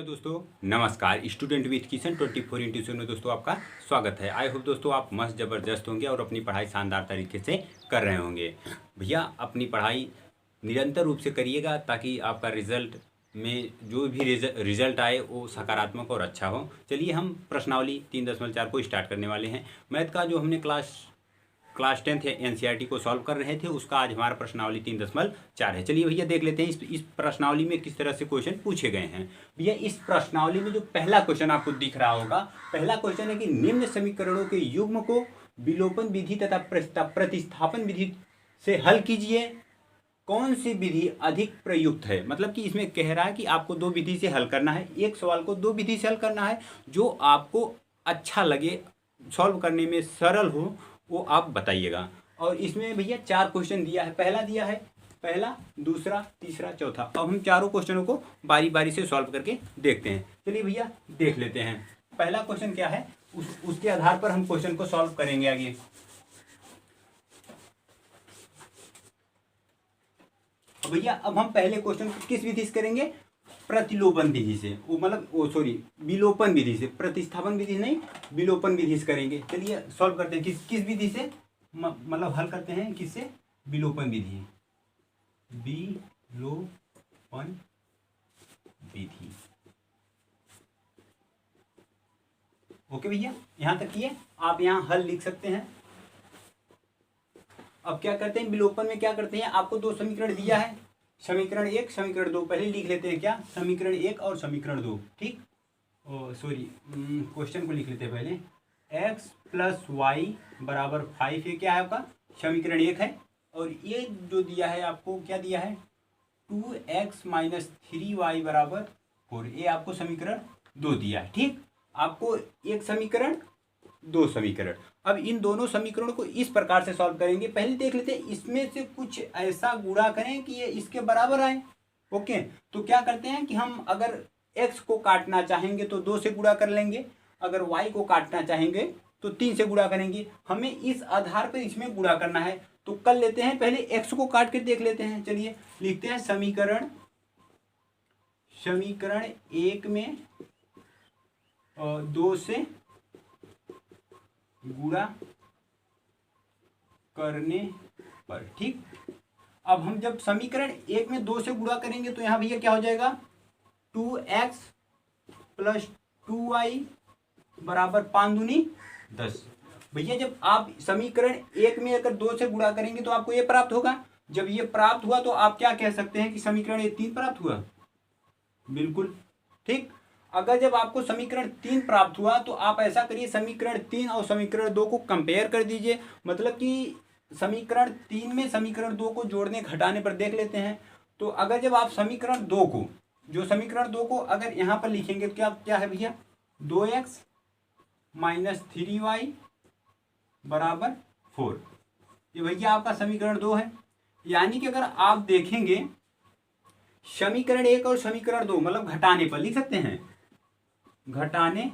दोस्तों नमस्कार। Student with Kishan 24/7 में दोस्तों आपका स्वागत है। आई होप दोस्तों आप मस्त ज़बरदस्त होंगे और अपनी पढ़ाई शानदार तरीके से कर रहे होंगे। भैया अपनी पढ़ाई निरंतर रूप से करिएगा ताकि आपका रिजल्ट में जो भी रिजल्ट आए वो सकारात्मक और अच्छा हो। चलिए हम प्रश्नावली 3.4 को स्टार्ट करने वाले हैं। मैथ का जो हमने क्लास 10th एनसीईआरटी को सॉल्व कर रहे थे उसका आज हमारा प्रश्नावली 3.4 है। चलिए भैया देख लेते हैं इस प्रश्नावली में किस तरह से क्वेश्चन पूछे गए हैं। भैया इस प्रश्नावली में जो पहला क्वेश्चन आपको दिख रहा होगा, पहला क्वेश्चन है कि निम्न समीकरणों के युग्म को विलोपन विधि तथा प्रतिस्थापन विधि से हल कीजिए। कौन सी विधि अधिक प्रयुक्त है? मतलब कि इसमें कह रहा है कि आपको दो विधि से हल करना है, एक सवाल को दो विधि से हल करना है, जो आपको अच्छा लगे, सॉल्व करने में सरल हो, वो आप बताइएगा। और इसमें भैया 4 क्वेश्चन दिया है। पहला दिया है पहला, दूसरा, तीसरा, चौथा। अब हम चारों क्वेश्चनों को बारी बारी से सॉल्व करके देखते हैं। चलिए भैया देख लेते हैं पहला क्वेश्चन क्या है, उसके आधार पर हम क्वेश्चन को सॉल्व करेंगे आगे। भैया अब हम पहले क्वेश्चन को किस विधि से करेंगे? प्रतिलोपन विधि से, विलोपन विधि से, प्रतिस्थापन विधि नहीं, विलोपन विधि से करेंगे। चलिए सॉल्व करते हैं किस विधि से, मतलब हल करते हैं किससे? विलोपन विधि, विलोपन विधि। ओके भैया, यहां तक किए आप यहां हल लिख सकते हैं। अब क्या करते हैं, विलोपन में क्या करते हैं, आपको दो समीकरण दिया है, समीकरण 1 समीकरण 2। पहले लिख लेते हैं क्या, समीकरण 1 और समीकरण 2। ठीक, क्वेश्चन को लिख लेते हैं पहले। x + y = 5, ये क्या है आपका समीकरण 1 है। और ये जो दिया है आपको, क्या दिया है, 2x - 3y = 4, ये आपको समीकरण 2 दिया है। ठीक, आपको एक समीकरण, दो समीकरण। अब इन दोनों समीकरणों को इस प्रकार से सॉल्व करेंगे। पहले देख लेते हैं इसमें से कुछ ऐसा गुणा करें कि ये इसके बराबर आए। ओके, तो क्या करते हैं कि हम अगर x को काटना चाहेंगे तो 2 से गुणा कर लेंगे, अगर y को काटना चाहेंगे तो 3 से गुणा करेंगे। हमें इस आधार पर इसमें गुणा करना है, तो कर लेते हैं। पहले x को काट कर देख लेते हैं। चलिए लिखते हैं समीकरण 1 में 2 से गुणा करने पर। ठीक, अब हम जब समीकरण 1 में 2 से गुणा करेंगे तो यहां भैया क्या हो जाएगा, 2x + 2y = 5 दूनी 10। भैया जब आप समीकरण 1 में अगर 2 से गुणा करेंगे तो आपको ये प्राप्त होगा। जब ये प्राप्त हुआ तो आप क्या कह सकते हैं कि समीकरण 3 प्राप्त हुआ। बिल्कुल ठीक। अगर जब आपको समीकरण 3 प्राप्त हुआ तो आप ऐसा करिए, समीकरण 3 और समीकरण 2 को कंपेयर कर दीजिए। मतलब कि समीकरण 3 में समीकरण 2 को जोड़ने घटाने पर देख लेते हैं। तो अगर जब आप समीकरण 2 को, समीकरण 2 को अगर यहाँ पर लिखेंगे तो क्या है भैया, 2x - 3y = 4। ये भैया आपका समीकरण 2 है। यानी कि अगर आप देखेंगे समीकरण 1 और समीकरण 2, मतलब घटाने पर लिख सकते हैं, घटाने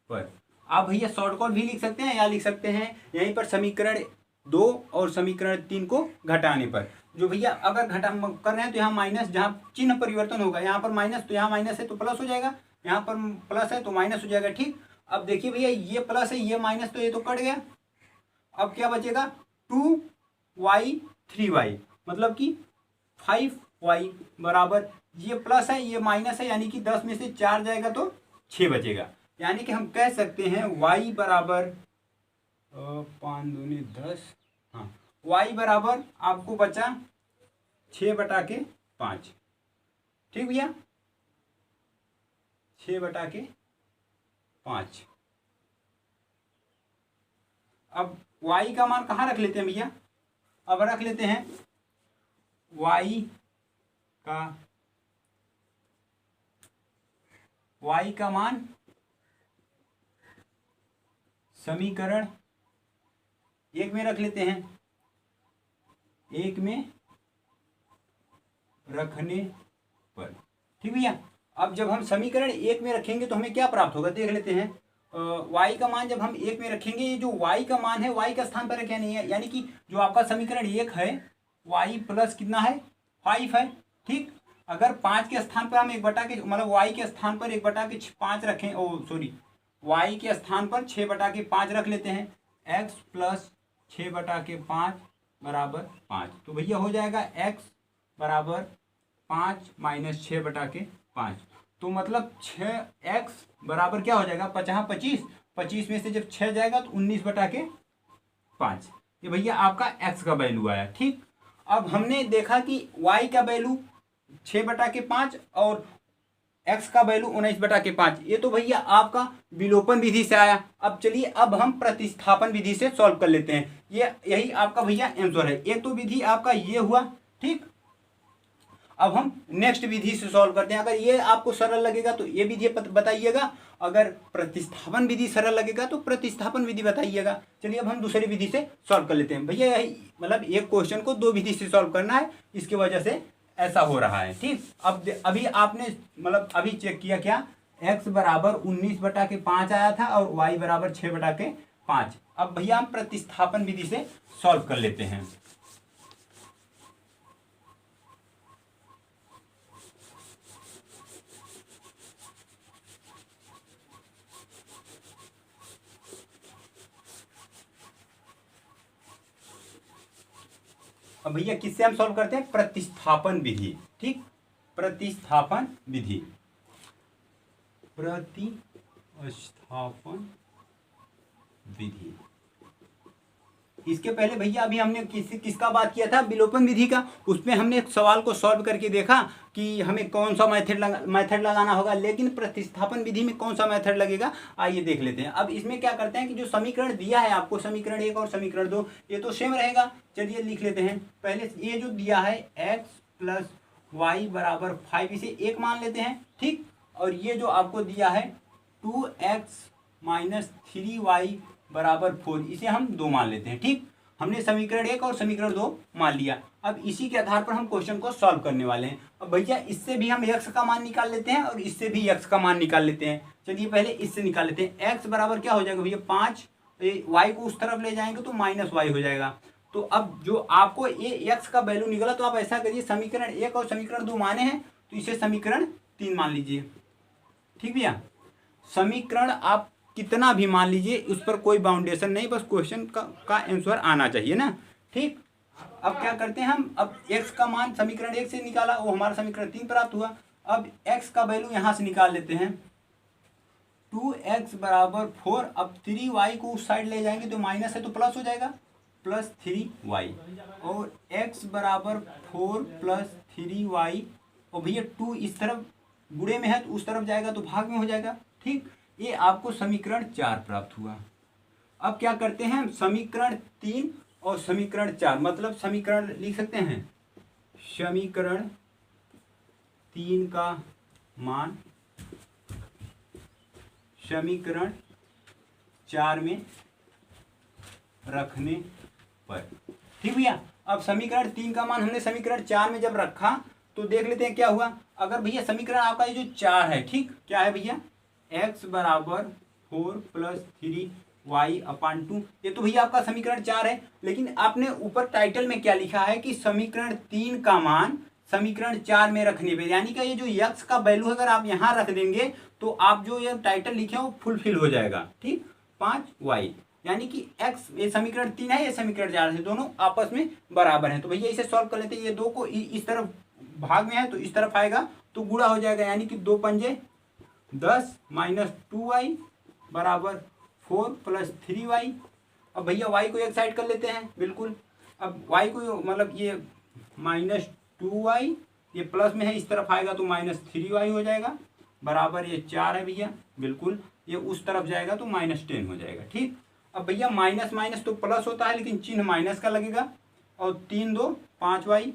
पर। आप भैया शॉर्टकट भी लिख सकते हैं या लिख सकते हैं यहीं पर समीकरण 2 और समीकरण 3 को घटाने पर। जो भैया अगर घटा कर रहे हैं तो यहाँ माइनस, जहाँ चिन्ह परिवर्तन होगा, यहाँ पर माइनस तो यहाँ माइनस है तो प्लस हो जाएगा, यहाँ पर प्लस है तो माइनस हो जाएगा। ठीक, अब देखिए भैया ये प्लस है, ये माइनस, तो ये तो कट गया। अब क्या बचेगा, 2y 3y, मतलब कि 5y बराबर, ये प्लस है ये माइनस है, यानी कि 10 में से 4 जाएगा तो 6 बचेगा। यानी कि हम कह सकते हैं y बराबर 5 दूनी 10, हाँ, y बराबर आपको बचा 6/5। ठीक भैया, 6/5। अब y का मान कहाँ रख लेते हैं भैया, अब रख लेते हैं y का मान समीकरण 1 में रख लेते हैं, 1 में रखने पर। ठीक भैया, अब जब हम समीकरण 1 में रखेंगे तो हमें क्या प्राप्त होगा, देख लेते हैं। y का मान जब हम 1 में रखेंगे, ये जो y का मान है y का स्थान पर रखा नहीं है, यानी कि जो आपका समीकरण 1 है y प्लस कितना है, 5 है। ठीक, अगर 5 के स्थान पर हम 1/के मतलब y के स्थान पर 1/5 रखें, ओ सॉरी y के स्थान पर 6/5 रख लेते हैं, x प्लस 6/5 बराबर 5। तो भैया हो जाएगा x बराबर 5 माइनस 6/5। तो मतलब 6x बराबर क्या हो जाएगा, 25, 25 में से जब 6 जाएगा तो 19/5। ये भैया आपका x का वैल्यू आया। ठीक, अब हमने देखा कि y का वैल्यू 6/5 और x का वैल्यू 19/5। ये तो भैया आपका विलोपन विधि से आया। अब चलिए अब हम प्रतिस्थापन विधि से सॉल्व कर लेते हैं। यही आपका भैया आंसर है। एक तो विधि आपका ये हुआ। ठीक, अब हम नेक्स्ट विधि से सॉल्व करते हैं। अगर ये आपको सरल लगेगा तो ये विधि बताइएगा, अगर प्रतिस्थापन विधि सरल लगेगा तो प्रतिस्थापन विधि बताइएगा। चलिए अब हम दूसरी विधि से सॉल्व कर लेते हैं। भैया यही मतलब एक क्वेश्चन को दो विधि से सॉल्व करना है, इसकी वजह से ऐसा हो रहा है। ठीक, अब अभी आपने मतलब अभी चेक किया क्या, x बराबर 19/5 आया था और y बराबर 6/5। अब भैया हम प्रतिस्थापन विधि से सॉल्व कर लेते हैं। अब भैया किससे हम सॉल्व करते हैं, प्रतिस्थापन विधि। ठीक, प्रतिस्थापन विधि, प्रतिस्थापन विधि। इसके पहले भैया अभी हमने किसका बात किया था, विलोपन विधि का। उसमें हमने एक सवाल को सॉल्व करके देखा कि हमें कौन सा मेथड लगाना होगा, लेकिन प्रतिस्थापन विधि में कौन सा मेथड लगेगा आइए देख लेते हैं। अब इसमें क्या करते हैं कि जो समीकरण दिया है आपको, समीकरण 1 और समीकरण 2, ये तो सेम रहेगा। चलिए लिख लेते हैं। पहले ये जो दिया है x प्लस वाई बराबर 5, इसे 1 मान लेते हैं। ठीक, और ये जो आपको दिया है 2x माइनस 3y बराबर 4, इसे हम 2 मान लेते हैं। ठीक, हमने समीकरण 1 और समीकरण 2 मान लिया। अब इसी के आधार पर हम क्वेश्चन को सॉल्व करने वाले हैं। अब भैया इससे भी हम x का मान निकाल लेते हैं और इससे भी x का मान निकाल लेते हैं। चलिए पहले इससे निकाल लेते हैं। x बराबर क्या हो जाएगा भैया 5, y को उस तरफ ले जाएंगे तो माइनस y हो जाएगा। तो अब जो आपको ये x का वैल्यू निकला, तो आप ऐसा करिए, समीकरण 1 और समीकरण 2 माने हैं तो इसे समीकरण 3 मान लीजिए। ठीक भैया, समीकरण आप कितना भी मान लीजिए, उस पर कोई बाउंडेशन नहीं, बस क्वेश्चन का आंसर आना चाहिए ना। ठीक, अब क्या करते हैं हम, अब x का मान समीकरण 1 से निकाला, वो हमारा समीकरण 3 प्राप्त हुआ। अब x का वैल्यू यहाँ से निकाल लेते हैं, 2x बराबर 4। अब 3y को उस साइड ले जाएंगे तो माइनस है तो प्लस हो जाएगा, प्लस 3y। और x बराबर 4 प्लस 3y, और भैया 2 इस तरफ गुणे में है तो उस तरफ जाएगा तो भाग में हो जाएगा। ठीक, ये आपको समीकरण 4 प्राप्त हुआ। अब क्या करते हैं, समीकरण 3 और समीकरण 4, मतलब समीकरण लिख सकते हैं, समीकरण 3 का मान समीकरण 4 में रखने पर। ठीक भैया, अब समीकरण 3 का मान हमने समीकरण 4 में जब रखा तो देख लेते हैं क्या हुआ। अगर भैया समीकरण आपका ये जो 4 है, ठीक, क्या है भैया, x बराबर 4 प्लस 3y अपान 2, ये तो भैया आपका समीकरण 4 है। लेकिन आपने ऊपर टाइटल में क्या लिखा है कि समीकरण 3 का मान समीकरण 4 में रखने पे, यानी कि ये जो x का वैल्यू अगर आप यहाँ रख देंगे तो आप जो ये टाइटल लिखे हो वो फुलफिल हो जाएगा। ठीक, 5y, यानी कि x, ये समीकरण 3 है, ये समीकरण 4 है, दोनों आपस में बराबर हैं। तो भैया इसे सॉल्व कर लेते हैं। ये 2 को इस तरफ भाग में है तो इस तरफ आएगा तो गुणा हो जाएगा, यानी कि 2 पंजे 10 माइनस 2y बराबर 4 प्लस 3y। अब भैया y को एक साइड कर लेते हैं, बिल्कुल। अब y को मतलब ये माइनस 2y, ये प्लस में है, इस तरफ आएगा तो माइनस 3y हो जाएगा, बराबर ये 4 है भैया, बिल्कुल। ये उस तरफ जाएगा तो माइनस 10 हो जाएगा। ठीक, अब भैया माइनस माइनस तो प्लस होता है, लेकिन चिन्ह माइनस का लगेगा। और 3 2 5y,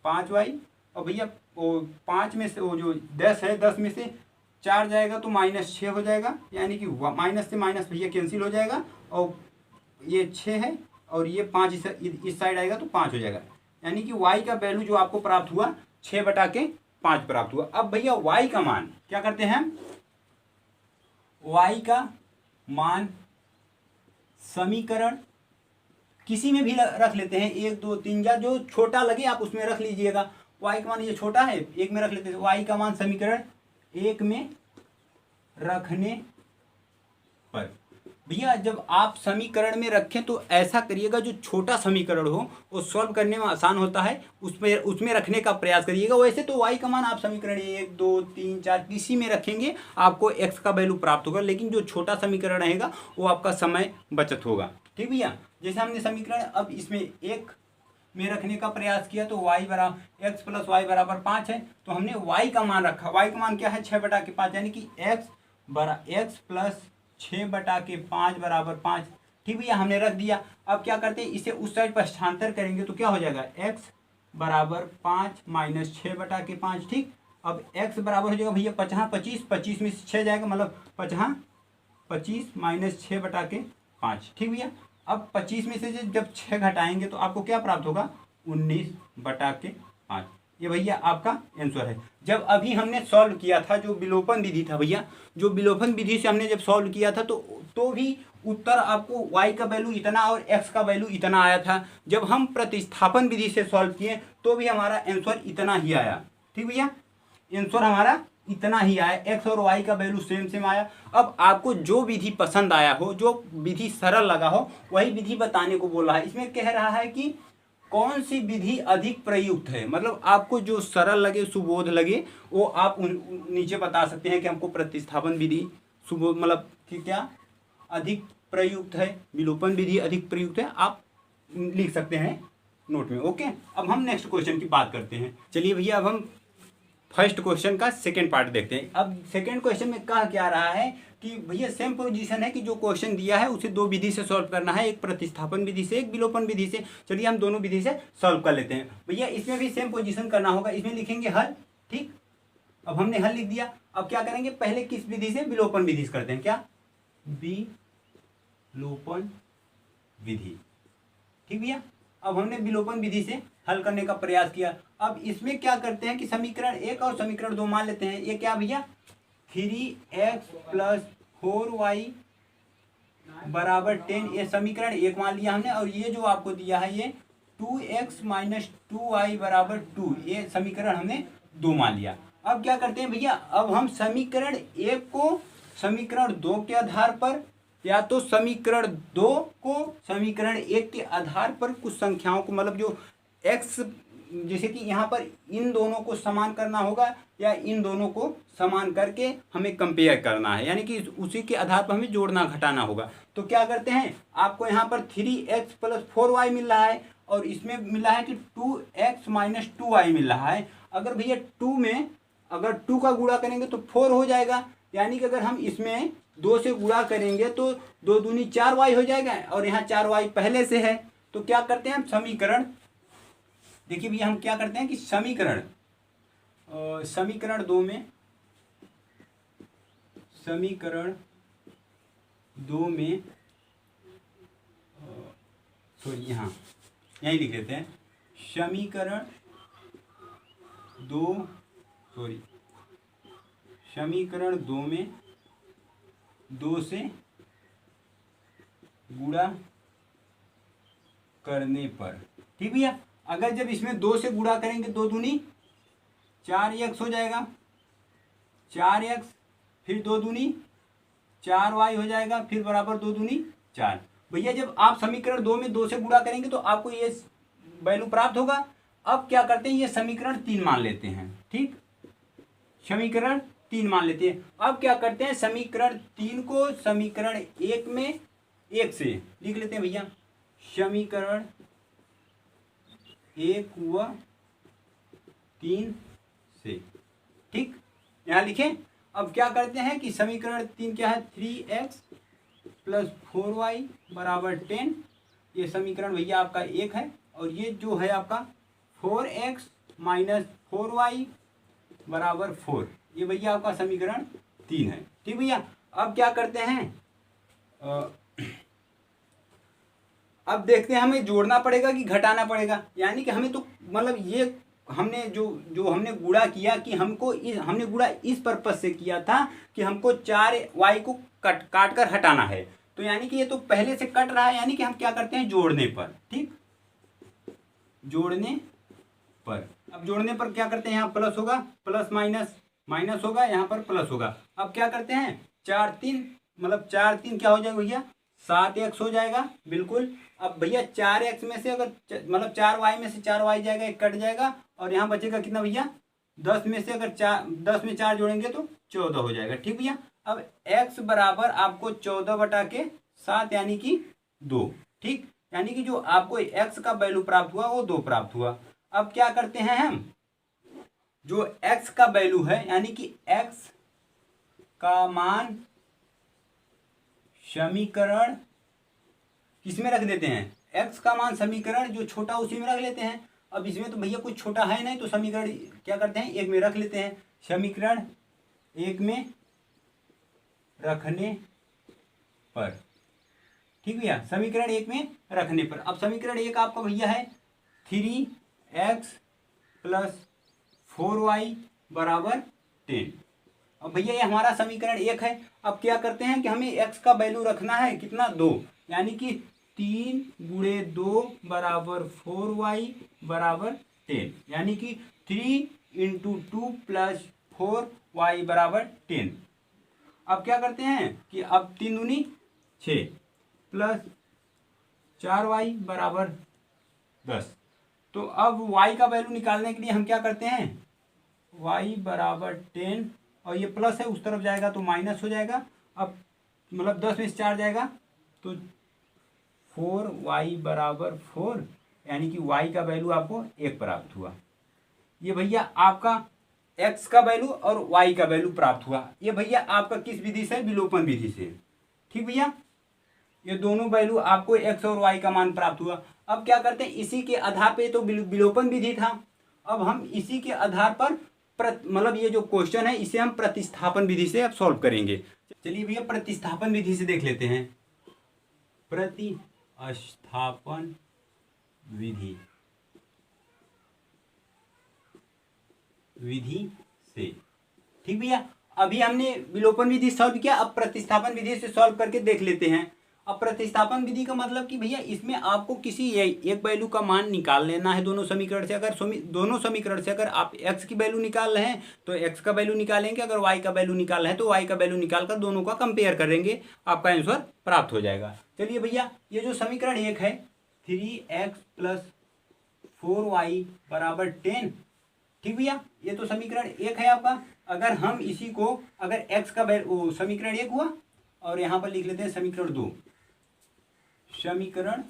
5y, और भैया वो 5 में से वो जो 10 है, 10 में से 4 जाएगा तो माइनस 6 हो जाएगा, यानी कि माइनस से माइनस भैया कैंसिल हो जाएगा। और ये 6 है और ये 5 इस साइड आएगा तो 5 हो जाएगा, यानी कि y का वैल्यू जो आपको प्राप्त हुआ 6/5 प्राप्त हुआ। अब भैया y का मान क्या करते हैं, y का मान समीकरण किसी में भी रख लेते हैं, 1 2 3, या जो छोटा लगे आप उसमें रख लीजिएगा। y का मान ये छोटा है, एक में रख लेते हैं, y का मान समीकरण एक में रखने पर। भैया जब आप समीकरण में रखें तो ऐसा करिएगा जो छोटा समीकरण हो वो सॉल्व करने में आसान होता है, उसमें रखने का प्रयास करिएगा। वैसे तो y का मान आप समीकरण 1 2 3 4 किसी में रखेंगे आपको x का वैल्यू प्राप्त होगा, लेकिन जो छोटा समीकरण रहेगा वो आपका समय बचत होगा। ठीक भैया, जैसे हमने समीकरण अब इसमें एक में रखने का प्रयास किया तो y बराबर x प्लस वाई बराबर 5 है, तो हमने y का मान रखा। y का मान क्या है 6/5, यानी कि x प्लस 6/5 बराबर 5। ठीक भैया, हमने रख दिया। अब क्या करते हैं, इसे उस साइड पर स्थानांतर करेंगे तो क्या हो जाएगा, x बराबर 5 माइनस 6/5। ठीक, अब x बराबर हो जाएगा भैया 25, 25 में से 6 जाएगा, मतलब 25 माइनस 6/5। ठीक भैया, अब 25 में से जब 6 घटाएंगे तो आपको क्या प्राप्त होगा, 19/5। ये भैया आपका आंसर है। जब अभी हमने सॉल्व किया था जो विलोपन विधि था भैया, जो विलोपन विधि से हमने जब सॉल्व किया था तो भी उत्तर आपको y का वैल्यू इतना और x का वैल्यू इतना आया था। जब हम प्रतिस्थापन विधि से सॉल्व किए तो भी हमारा आंसर इतना ही आया। ठीक भैया, आंसर हमारा इतना ही आया, x और y का वैल्यू सेम आया। अब आपको जो विधि पसंद आया हो, जो विधि सरल लगा हो, वही विधि बताने को बोल रहा है। इसमें कह रहा है कि कौन सी विधि अधिक प्रयुक्त है, मतलब आपको जो सरल लगे सुबोध लगे वो आप नीचे बता सकते हैं कि हमको प्रतिस्थापन विधि सुबोध मतलब कि क्या अधिक प्रयुक्त है, विलोपन विधि अधिक प्रयुक्त है, आप लिख सकते हैं नोट में। ओके, अब हम नेक्स्ट क्वेश्चन की बात करते हैं। चलिए भैया, अब हम फर्स्ट क्वेश्चन का सेकंड पार्ट देखते हैं। अब सेकंड क्वेश्चन में कहा क्या रहा है कि भैया सेम पोजीशन है कि जो क्वेश्चन दिया है उसे दो विधि से सॉल्व करना है, एक प्रतिस्थापन विधि से, एक विलोपन विधि से। चलिए हम दोनों विधि से सॉल्व कर लेते हैं। भैया इसमें भी सेम पोजीशन करना होगा, इसमें लिखेंगे हल। ठीक, अब हमने हल लिख दिया। अब क्या करेंगे, पहले किस विधि से, विलोपन विधि से करते हैं। क्या, विलोपन विधि। ठीक भैया, अब हमने विलोपन विधि से हल करने का प्रयास किया। अब इसमें क्या करते हैं कि समीकरण 1 और समीकरण 2 मान लेते हैं। ये क्या भैया, 3x प्लस 4y बराबर 10, ये समीकरण 1 मान लिया हमने। और ये जो आपको दिया है ये 2x माइनस 2y बराबर 2, ये समीकरण हमने 2 मान लिया। अब क्या करते हैं भैया, अब हम समीकरण 1 को समीकरण 2 के आधार पर, या तो समीकरण 2 को समीकरण 1 के आधार पर कुछ संख्याओं को, मतलब जो x, जैसे कि यहाँ पर इन दोनों को समान करना होगा या इन दोनों को समान करके हमें कंपेयर करना है, यानी कि उसी के आधार पर हमें जोड़ना घटाना होगा। तो क्या करते हैं, आपको यहाँ पर 3x प्लस 4y मिल रहा है और इसमें मिल रहा है कि 2x माइनस 2y मिल रहा है। अगर भैया 2 में अगर 2 का गुणा करेंगे तो 4 हो जाएगा, यानी कि अगर हम इसमें 2 से गुणा करेंगे तो 2 दूनी 4y हो जाएगा और यहाँ 4y पहले से है। तो क्या करते हैं हम, समीकरण, देखिए भैया हम क्या करते हैं कि समीकरण 2 में, समीकरण 2 में सॉरी यहाँ यहीं लिख लेते हैं, समीकरण 2 में 2 से गुणा करने पर। ठीक भैया, अगर जब इसमें 2 से गुणा करेंगे 2 दूनी 4x हो जाएगा, 4x, फिर 2 दूनी 4y हो जाएगा, फिर बराबर 2 दूनी 4। भैया जब आप समीकरण 2 में 2 से गुणा करेंगे तो आपको ये वैल्यू प्राप्त होगा। अब क्या करते हैं, ये समीकरण 3 मान लेते हैं। ठीक, समीकरण 3 मान लेते हैं। अब क्या करते हैं, समीकरण 3 को समीकरण 1 में 1 से लिख लेते हैं भैया, समीकरण 1 व 3 से। ठीक, यहाँ लिखें। अब क्या करते हैं कि समीकरण 3 क्या है, 3x प्लस 4y बराबर 10, ये समीकरण भैया आपका 1 है। और ये जो है आपका 4x माइनस 4y बराबर 4, ये भैया आपका समीकरण 3 है। ठीक भैया, अब क्या करते हैं, अब देखते हैं हमें जोड़ना पड़ेगा कि घटाना पड़ेगा। यानी कि हमें तो मतलब ये हमने जो हमने गुणा किया कि हमने गुणा इस पर्पज से किया था कि हमको 4y को काट कर हटाना है। तो यानी कि ये तो पहले से कट रहा है, यानी कि हम क्या करते हैं, जोड़ने पर। ठीक, जोड़ने पर अब जोड़ने पर क्या करते हैं, यहाँ प्लस होगा, प्लस माइनस माइनस होगा, यहाँ पर प्लस होगा। अब क्या करते हैं, 4 3 मतलब 4 3 क्या हो जाएगा भैया, 7x हो जाएगा बिल्कुल। अब भैया 4x में से अगर मतलब 4y में से 4y जाएगा, एक कट जाएगा और यहाँ बचेगा कितना भैया, 10 में से अगर 10 में 4 जोड़ेंगे तो 14 हो जाएगा। ठीक भैया। अब x बराबर आपको 14/7 यानी कि 2। ठीक, यानी कि जो आपको x का वैल्यू प्राप्त हुआ वो 2 प्राप्त हुआ। अब क्या करते हैं हम, जो x का वैल्यू है यानी कि x का मान समीकरण किसमें रख देते हैं, x का मान समीकरण जो छोटा उसी में रख लेते हैं। अब इसमें तो भैया कुछ छोटा है नहीं, तो समीकरण क्या करते हैं, एक में रख लेते हैं। समीकरण एक में रखने पर, ठीक भैया, समीकरण एक में रखने पर। अब समीकरण एक आपका भैया है 3x + 4y = 10। अब भैया ये हमारा समीकरण एक है। अब क्या करते हैं कि हमें x का वैल्यू रखना है कितना, 2, यानी कि 3 × 2 = 4y = 10, यानी कि 3 × 2 + 4y = 10। अब क्या करते हैं कि अब 3 दूनी 6 + 4y = 10। तो अब y का वैल्यू निकालने के लिए हम क्या करते हैं, y = 10 और ये प्लस है उस तरफ जाएगा तो माइनस हो जाएगा। अब मतलब 10 में से 4 जाएगा तो 4y = 4, यानी कि y का वैल्यू आपको 1 प्राप्त हुआ। ये भैया आपका x का वैल्यू और y का वैल्यू प्राप्त हुआ। ये भैया आपका किस विधि से, विलोपन विधि से। ठीक भैया, ये दोनों वैल्यू आपको x और y का मान प्राप्त हुआ। अब क्या करते हैं, इसी के आधार पे तो विलोपन विधि था, अब हम इसी के आधार पर मतलब ये जो क्वेश्चन है इसे हम प्रतिस्थापन विधि से अब सॉल्व करेंगे। चलिए भैया प्रतिस्थापन विधि से देख लेते हैं। प्रतिस्थापन विधि से, ठीक भैया। अभी हमने विलोपन विधि सॉल्व किया, अब प्रतिस्थापन विधि से सॉल्व करके देख लेते हैं। अब प्रतिस्थापन विधि का मतलब कि भैया इसमें आपको किसी एक वैल्यू का मान निकाल लेना है दोनों समीकरण से। अगर दोनों समीकरण से अगर आप x की वैल्यू निकाल रहे हैं तो x का वैल्यू निकालेंगे, अगर y का वैल्यू निकाल रहे हैं तो y का वैल्यू निकाल कर दोनों का कंपेयर करेंगे, आपका आंसर प्राप्त हो जाएगा। चलिए भैया, ये जो समीकरण एक है 3x + 4y = 10, ठीक भैया, ये तो समीकरण एक है आपका। अगर हम इसी को अगर x का वैल्यू, समीकरण एक हुआ और यहाँ पर लिख लेते हैं समीकरण 2, समीकरण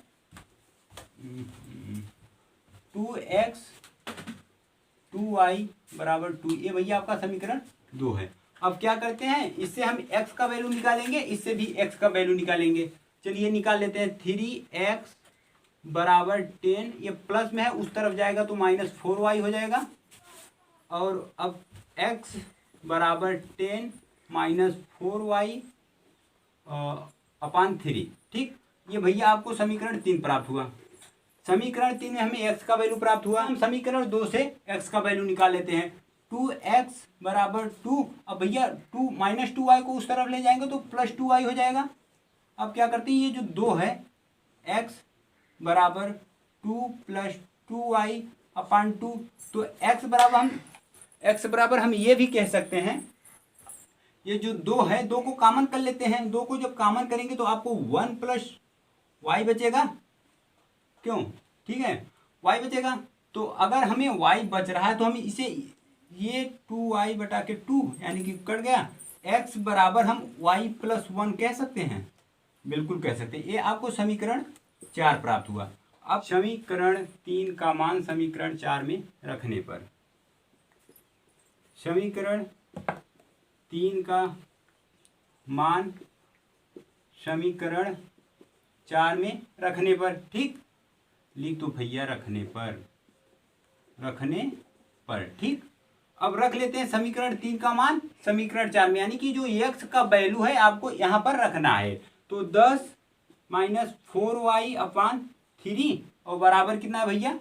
2x 2y = 2, ये भैया आपका समीकरण 2 है। अब क्या करते हैं, इससे हम x का वैल्यू निकालेंगे, इससे भी x का वैल्यू निकालेंगे। चलिए निकाल लेते हैं। 3x = 10, ये प्लस में है उस तरफ जाएगा तो -4y हो जाएगा। और अब x = 10 -4y / 3, ठीक। ये भैया आपको समीकरण 3 प्राप्त हुआ। समीकरण 3 में हमें x का वैल्यू प्राप्त हुआ। हम समीकरण 2 से x का वैल्यू निकाल लेते हैं। 2x = 2, अब भैया 2 -2y को उस तरफ ले जाएंगे तो +2y हो जाएगा। अब क्या करते हैं, ये जो 2 है x = 2 + 2y / 2, तो x बराबर हम ये भी कह सकते हैं, ये जो 2 है 2 को कॉमन कर लेते हैं। 2 को जब कॉमन करेंगे तो आपको 1 + y बचेगा, क्यों, ठीक है, y बचेगा। तो अगर हमें y बच रहा है तो हम इसे ये 2y/2 यानी कि कट गया, x बराबर हम y + 1 कह सकते हैं, बिल्कुल कह सकते हैं। ये आपको समीकरण 4 प्राप्त हुआ। अब समीकरण 3 का मान समीकरण 4 में रखने पर, समीकरण 3 का मान समीकरण 4 में रखने पर, ठीक, लिख तो भैया रखने पर, ठीक। अब रख लेते हैं समीकरण 3 का मान समीकरण 4 में, यानी कि जो x का वैल्यू है आपको यहाँ पर रखना है। तो 10 - 4y / 3 और बराबर कितना है भैया,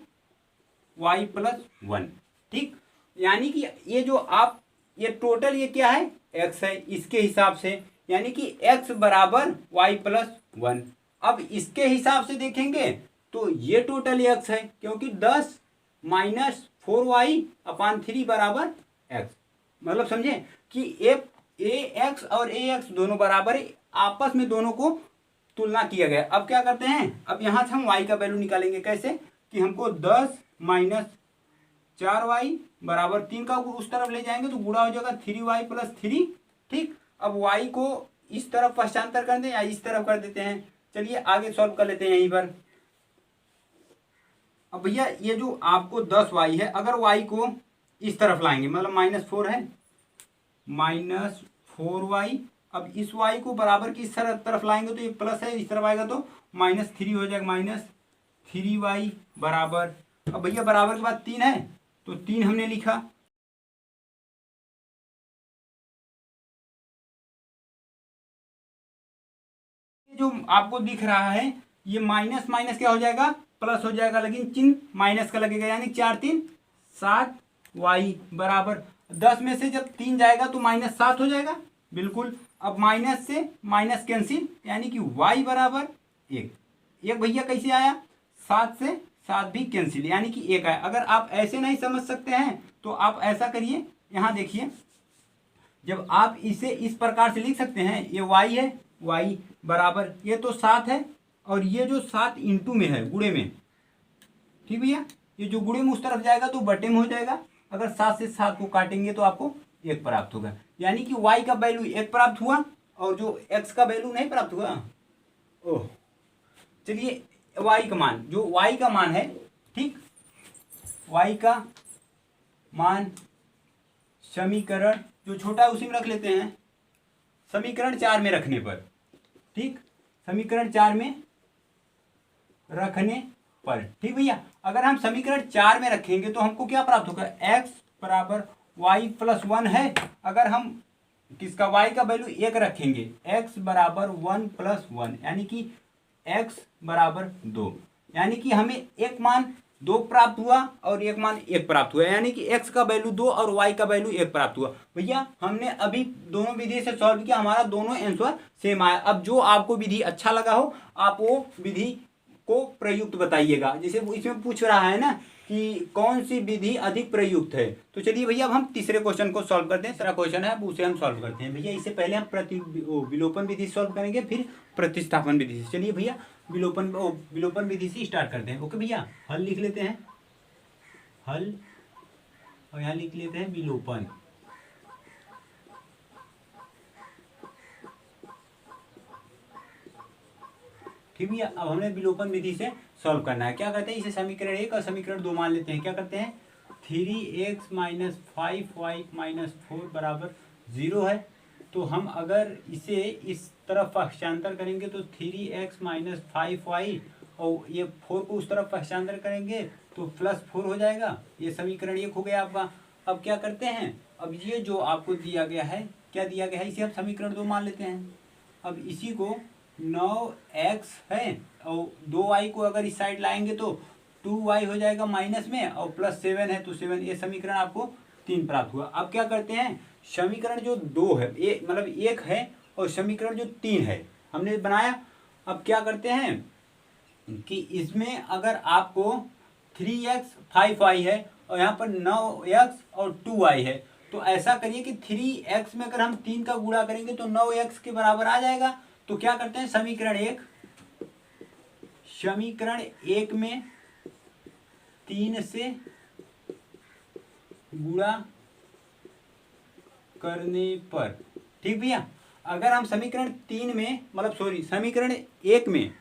y + 1, ठीक। यानी कि ये जो आप ये टोटल ये क्या है, x है, इसके हिसाब से, यानी कि x बराबर y + 1। अब इसके हिसाब से देखेंगे तो ये टोटल x है, क्योंकि 10 - 4y/3 बराबर x। मतलब समझे कि ए एक्स और ए एक्स दोनों बराबर है, आपस में दोनों को तुलना किया गया। अब क्या करते हैं, अब यहाँ से हम y का वैल्यू निकालेंगे। कैसे कि हमको 10 - 4y बराबर 3 का उस तरफ ले जाएंगे तो गुणा हो जाएगा 3y + 3। ठीक, अब y को इस तरफ पक्षांतर कर दें या इस तरफ कर देते हैं। चलिए आगे सॉल्व कर लेते हैं यहीं पर। अब भैया ये जो आपको 10y है, अगर y को इस तरफ लाएंगे मतलब -4 है, -4y। अब इस y को बराबर की इस तरफ लाएंगे तो ये प्लस है, इस तरफ आएगा तो -3 हो जाएगा, -3y बराबर। अब भैया बराबर के बाद 3 है तो 3 हमने लिखा। जो आपको दिख रहा है ये माइनस माइनस क्या हो जाएगा, प्लस हो जाएगा, लेकिन चिन्ह माइनस का लगेगा, यानी 4 × 3 = 7y बराबर 10 में से जब 3 जाएगा तो -7 हो जाएगा। बिल्कुल, अब माइनस से माइनस कैंसिल, यानी कि y बराबर 1। एक भैया कैसे आया, 7 से 7 भी कैंसिल, यानी कि 1 आया। अगर आप ऐसे नहीं समझ सकते हैं तो आप ऐसा करिए, यहाँ देखिए, जब आप इसे इस प्रकार से लिख सकते हैं, ये y है, y बराबर ये तो 7 है और ये जो 7 इंटू में है, गुणे में। ठीक भैया, ये जो गुणे में उस तरफ जाएगा तो बटे में हो जाएगा। अगर 7 से 7 को काटेंगे तो आपको 1 प्राप्त होगा, यानी कि y का वैल्यू 1 प्राप्त हुआ और जो x का वैल्यू नहीं प्राप्त हुआ। ओह, चलिए y का मान, जो y का मान है, ठीक, y का मान समीकरण जो छोटा है उसी में रख लेते हैं, समीकरण 4 में रखने पर। ठीक, समीकरण 4 में रखने पर, ठीक भैया, अगर हम समीकरण 4 में रखेंगे तो हमको क्या प्राप्त होगा, x बराबर y + 1 है। अगर हम किसका y का वैल्यू 1 रखेंगे, x बराबर 1 + 1, यानी कि x बराबर 2, यानी कि हमें एक मान 2 प्राप्त हुआ और एक मान 1 प्राप्त हुआ, यानी कि x का वैल्यू 2 और y का वैल्यू 1 प्राप्त हुआ। भैया हमने अभी दोनों विधि से सॉल्व किया, हमारा दोनों आंसर सेम आया। अब जो आपको विधि अच्छा लगा हो आप वो विधि को प्रयुक्त बताइएगा। जैसे वो इसमें पूछ रहा है ना कि कौन सी विधि अधिक प्रयुक्त है, तो चलिए भैया अब हम तीसरे क्वेश्चन को सॉल्व करते हैं। तीसरा क्वेश्चन है, अब उसे हम सॉल्व करते हैं। भैया इससे पहले हम विलोपन विधि सॉल्व करेंगे, फिर प्रतिस्थापन विधि से। चलिए भैया विलोपन विधि से स्टार्ट करते हैं। ओके भैया, हल लिख लेते हैं, हल, और यहाँ लिख लेते हैं विलोपन। ठीक भैया, अब हमने विलोपन विधि से सॉल्व करना है। क्या करते हैं, इसे समीकरण 1 और समीकरण 2 मान लेते हैं। क्या करते हैं, 3x - 5y - 4 बराबर 0 है। तो हम अगर इसे इस तरफ पक्षांतर करेंगे तो 3x - 5y और ये 4 को उस तरफ पक्षांतर करेंगे तो +4 हो जाएगा। ये समीकरण 1 हो गया आपका। अब क्या करते हैं, अब ये जो आपको दिया गया है, क्या दिया गया है, इसे हम समीकरण 2 मान लेते हैं। अब इसी को 9x है और 2y को अगर इस साइड लाएंगे तो 2y हो जाएगा माइनस में, और +7 है तो 7। ये समीकरण आपको 3 प्राप्त हुआ। अब क्या करते हैं, समीकरण जो 2 है, ये मतलब 1 है, और समीकरण जो 3 है हमने बनाया। अब क्या करते हैं कि इसमें अगर आपको 3x 5y है और यहाँ पर 9x और 2y है, तो ऐसा करिए कि 3x में अगर हम 3 का गुणा करेंगे तो 9x के बराबर आ जाएगा। तो क्या करते हैं, समीकरण 1 में 3 से गुणा करने पर, ठीक भैया, अगर हम समीकरण 3 में समीकरण 1 में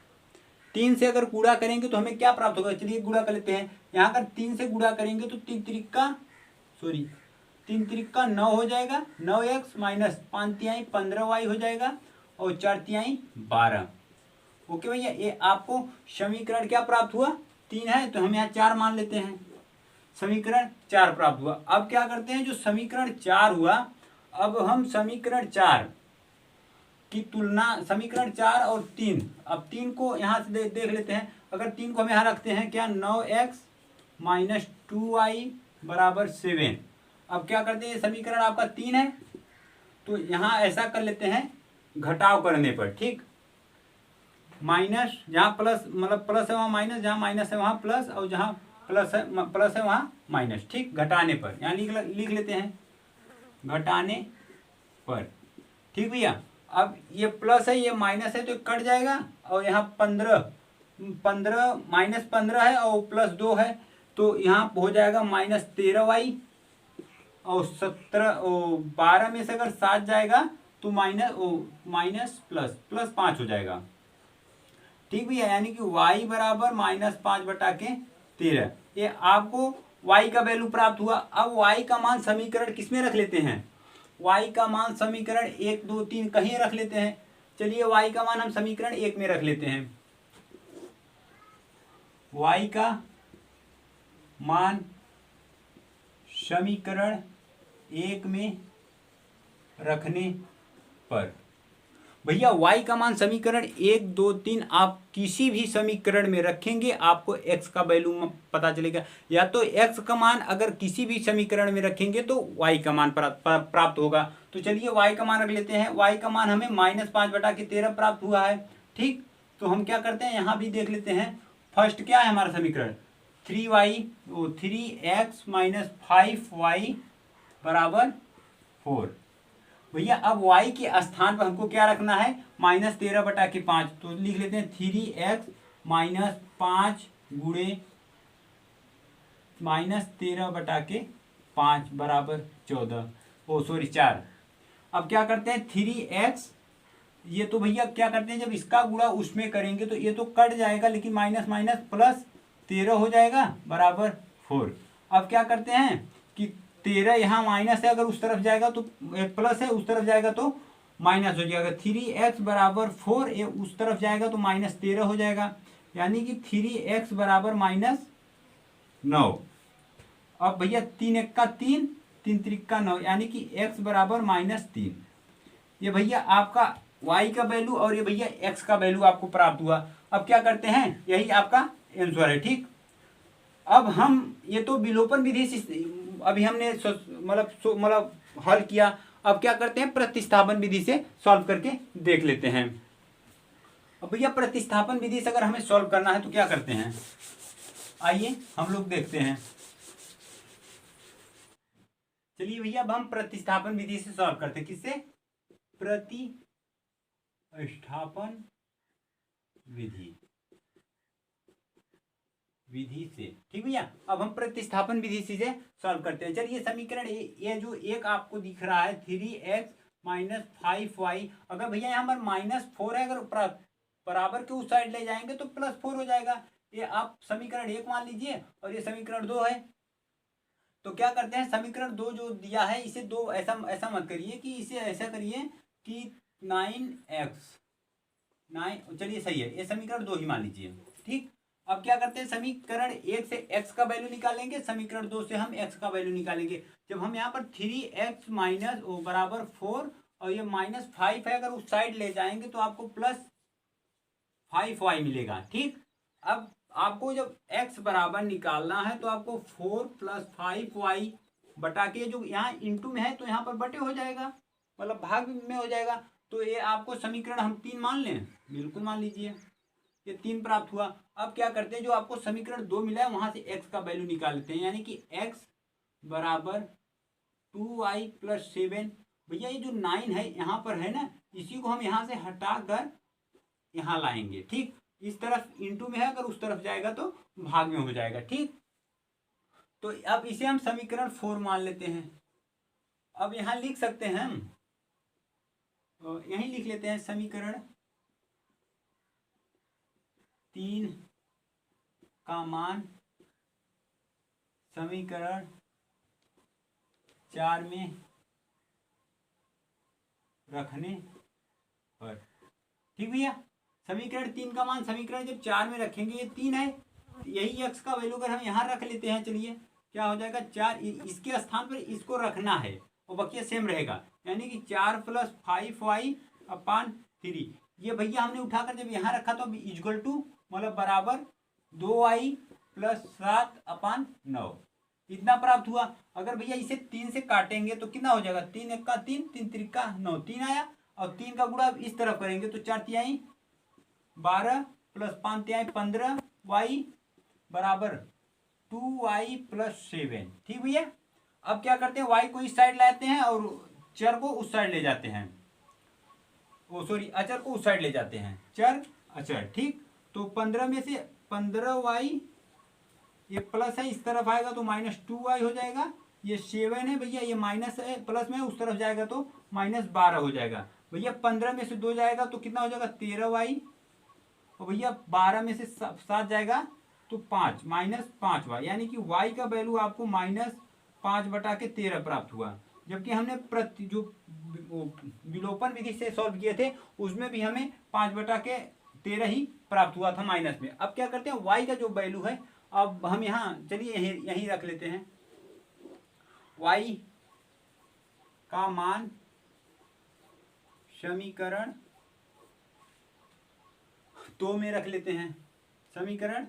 3 से अगर गुणा करेंगे तो हमें क्या प्राप्त होगा। चलिए गुणा कर लेते हैं। यहाँ अगर 3 से गुणा करेंगे तो 3 त्रिका 9 हो जाएगा, 9x - 5 तिहाई 15y हो जाएगा, और 4 तिहाई 12। ओके भैया, ये आपको समीकरण क्या प्राप्त हुआ, 3 है तो हम यहाँ 4 मान लेते हैं। समीकरण 4 प्राप्त हुआ। अब क्या करते हैं, जो समीकरण 4 हुआ, अब हम समीकरण 4 की तुलना, समीकरण 4 और 3, अब 3 को यहाँ से देख लेते हैं। अगर 3 को हम यहाँ रखते हैं, क्या 9x - 2y बराबर 7। अब क्या करते हैं, समीकरण आपका 3 है तो यहाँ ऐसा कर लेते हैं, घटाव करने पर, ठीक, माइनस जहाँ प्लस मतलब प्लस है वहाँ माइनस, जहाँ माइनस है वहाँ प्लस, और जहाँ प्लस है वहाँ माइनस, ठीक, घटाने पर, यहाँ लिख लेते हैं घटाने पर, ठीक भैया। अब ये प्लस है ये माइनस है तो कट जाएगा, और यहाँ 15 -15 है और प्लस 2 है, तो यहाँ हो जाएगा -13y, और 12 में से अगर 7 जाएगा तो माइनस प्लस 5 हो जाएगा, ठीक भैया। यानी कि y बराबर -5/13, ये आपको y का वैल्यू प्राप्त हुआ। अब y का मान समीकरण किसमें रख लेते हैं, y का मान समीकरण 1 2 3 कहीं रख लेते हैं। चलिए y का मान हम समीकरण 1 में रख लेते हैं। y का मान समीकरण 1 में रखने पर भैया y का मान समीकरण 1 2 3 आप किसी भी समीकरण में रखेंगे आपको x का वैल्यू पता चलेगा। या तो x का मान अगर किसी भी समीकरण में रखेंगे तो y का मान प्राप्त होगा। तो चलिए y का मान रख लेते हैं। y का मान हमें -5/13 प्राप्त हुआ है, ठीक। तो हम क्या करते हैं, यहाँ भी देख लेते हैं। फर्स्ट क्या है हमारा समीकरण, 3x - 5y = 4। भैया अब y के स्थान पर हमको क्या रखना है, -13/5, तो लिख लेते हैं 3x - 5 गुणे -13/5 = 4। अब क्या करते हैं 3x, ये तो भैया क्या करते हैं जब इसका गुणा उसमें करेंगे तो ये तो कट जाएगा, लेकिन माइनस प्लस 13 हो जाएगा = 4। अब क्या करते हैं कि 13 यहाँ माइनस है, अगर उस तरफ जाएगा तो प्लस है, उस तरफ जाएगा तो माइनस हो जाएगा। 3x = 4, ये उस तरफ जाएगा तो -13 हो जाएगा, यानी कि 3x = -9। अब भैया 3 1 का 3, 3 3 का 9, यानी कि x = -3। ये भैया आपका y का वैल्यू और ये भैया x का वैल्यू आपको प्राप्त हुआ। अब क्या करते हैं, यही आपका आंसर है, ठीक। अब हम ये तो विलोपन विधि से अभी हमने मतलब हल किया। अब क्या करते हैं, प्रतिस्थापन विधि से सॉल्व करके देख लेते हैं। अब भैया प्रतिस्थापन विधि से अगर हमें सॉल्व करना है तो क्या करते हैं, आइए हम लोग देखते हैं। चलिए भैया अब हम प्रतिस्थापन विधि से सॉल्व करते हैं। किससे, प्रतिस्थापन विधि से, ठीक भैया। अब हम प्रतिस्थापन विधि से सॉल्व करते हैं। चलिए समीकरण ये जो एक आपको दिख रहा है 3x - 5y, अगर भैया यहाँ पर -4 है, अगर बराबर के उस साइड ले जाएंगे तो +4 हो जाएगा। ये आप समीकरण 1 मान लीजिए और ये समीकरण 2 है। तो क्या करते हैं, समीकरण 2 जो दिया है इसे 2 ऐसा मत करिए कि इसे ऐसा करिए कि 9x 9, चलिए सही है, ये समीकरण 2 ही मान लीजिए, ठीक। अब क्या करते हैं, समीकरण 1 से x का वैल्यू निकालेंगे, समीकरण 2 से हम x का वैल्यू निकालेंगे। जब हम यहाँ पर 3x = 4 और ये -5 है, अगर उस साइड ले जाएंगे तो आपको +5y मिलेगा, ठीक। अब आपको जब x बराबर निकालना है तो आपको 4 + 5y बटा के, जो यहाँ इंटू में है तो यहाँ पर बटे हो जाएगा, मतलब भाग में हो जाएगा। तो ये आपको समीकरण हम 3 मान लें, बिल्कुल मान लीजिए, ये 3 प्राप्त हुआ। अब क्या करते हैं, जो आपको समीकरण 2 मिला है वहां से x का वैल्यू निकाल लेते हैं, यानी कि x = 2y + 7। भैया ये जो 9 है यहाँ पर है ना, इसी को हम यहाँ से हटाकर यहाँ लाएंगे, ठीक। इस तरफ इंटू में है, अगर उस तरफ जाएगा तो भाग में हो जाएगा, ठीक। तो अब इसे हम समीकरण 4 मान लेते हैं। अब यहाँ लिख सकते हैं हम, तो यहीं लिख लेते हैं समीकरण 3 का मान समीकरण 4 में रखने पर, ठीक भैया। समीकरण 3 का मान समीकरण जब 4 में रखेंगे, ये 3 है, यही x का वैल्यू अगर हम यहाँ रख लेते हैं, चलिए क्या हो जाएगा, 4, इसके स्थान पर इसको रखना है और बाकी सेम रहेगा, यानी कि 4 + 5y/3। ये भैया हमने उठाकर जब यहाँ रखा तो इक्वल टू मतलब बराबर 2y + 7/9 इतना प्राप्त हुआ। अगर भैया इसे 3 से काटेंगे तो कितना हो जाएगा, 3 1 का 3, 3 3 का 9, 3 आया, और 3 का गुणा इस तरफ करेंगे तो 4 तिहाई 12 + 5 तिहाई 15y = 2y प्लस 7। ठीक भैया, अब क्या करते हैं, y को इस साइड लाते हैं और चर को उस साइड ले जाते हैं, ओ सॉरी अचर को उस साइड ले जाते हैं, चर अचर। ठीक, तो 15 में से 15y, ये प्लस है इस तरफ आएगा तो -2y हो जाएगा। ये 7 है भैया, ये माइनस है प्लस में उस तरफ जाएगा तो -12 हो जाएगा। भैया 15 में से 2 जाएगा तो कितना हो जाएगा 13y, और भैया 12 में से 7 जाएगा तो 5, -5y, यानी कि y का वैल्यू आपको -5/13 प्राप्त हुआ। जबकि हमने जो विलोपन विधि से सॉल्व किए थे उसमें भी हमें 5/13 ही प्राप्त हुआ था माइनस में। अब क्या करते हैं, y का जो वैल्यू है अब हम यहाँ चलिए यहीं रख लेते हैं, y का मान समीकरण 2 में रख लेते हैं, समीकरण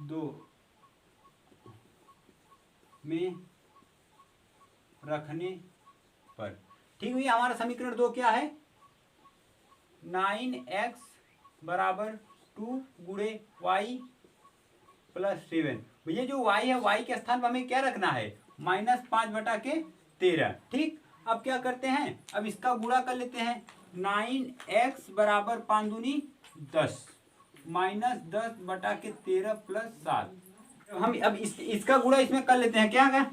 2 में रखने पर। ठीक है, हमारा समीकरण 2 क्या है, 9x बराबर 2 गुणे y प्लस 7। भैया जो y है y के स्थान पर हमें क्या रखना है, -5/13। ठीक, अब क्या करते हैं, अब इसका गुणा कर लेते हैं, 9x बराबर 5 दूनी 10 -10/13 प्लस 7। हम अब इसका गुणा इसमें कर लेते हैं, क्या है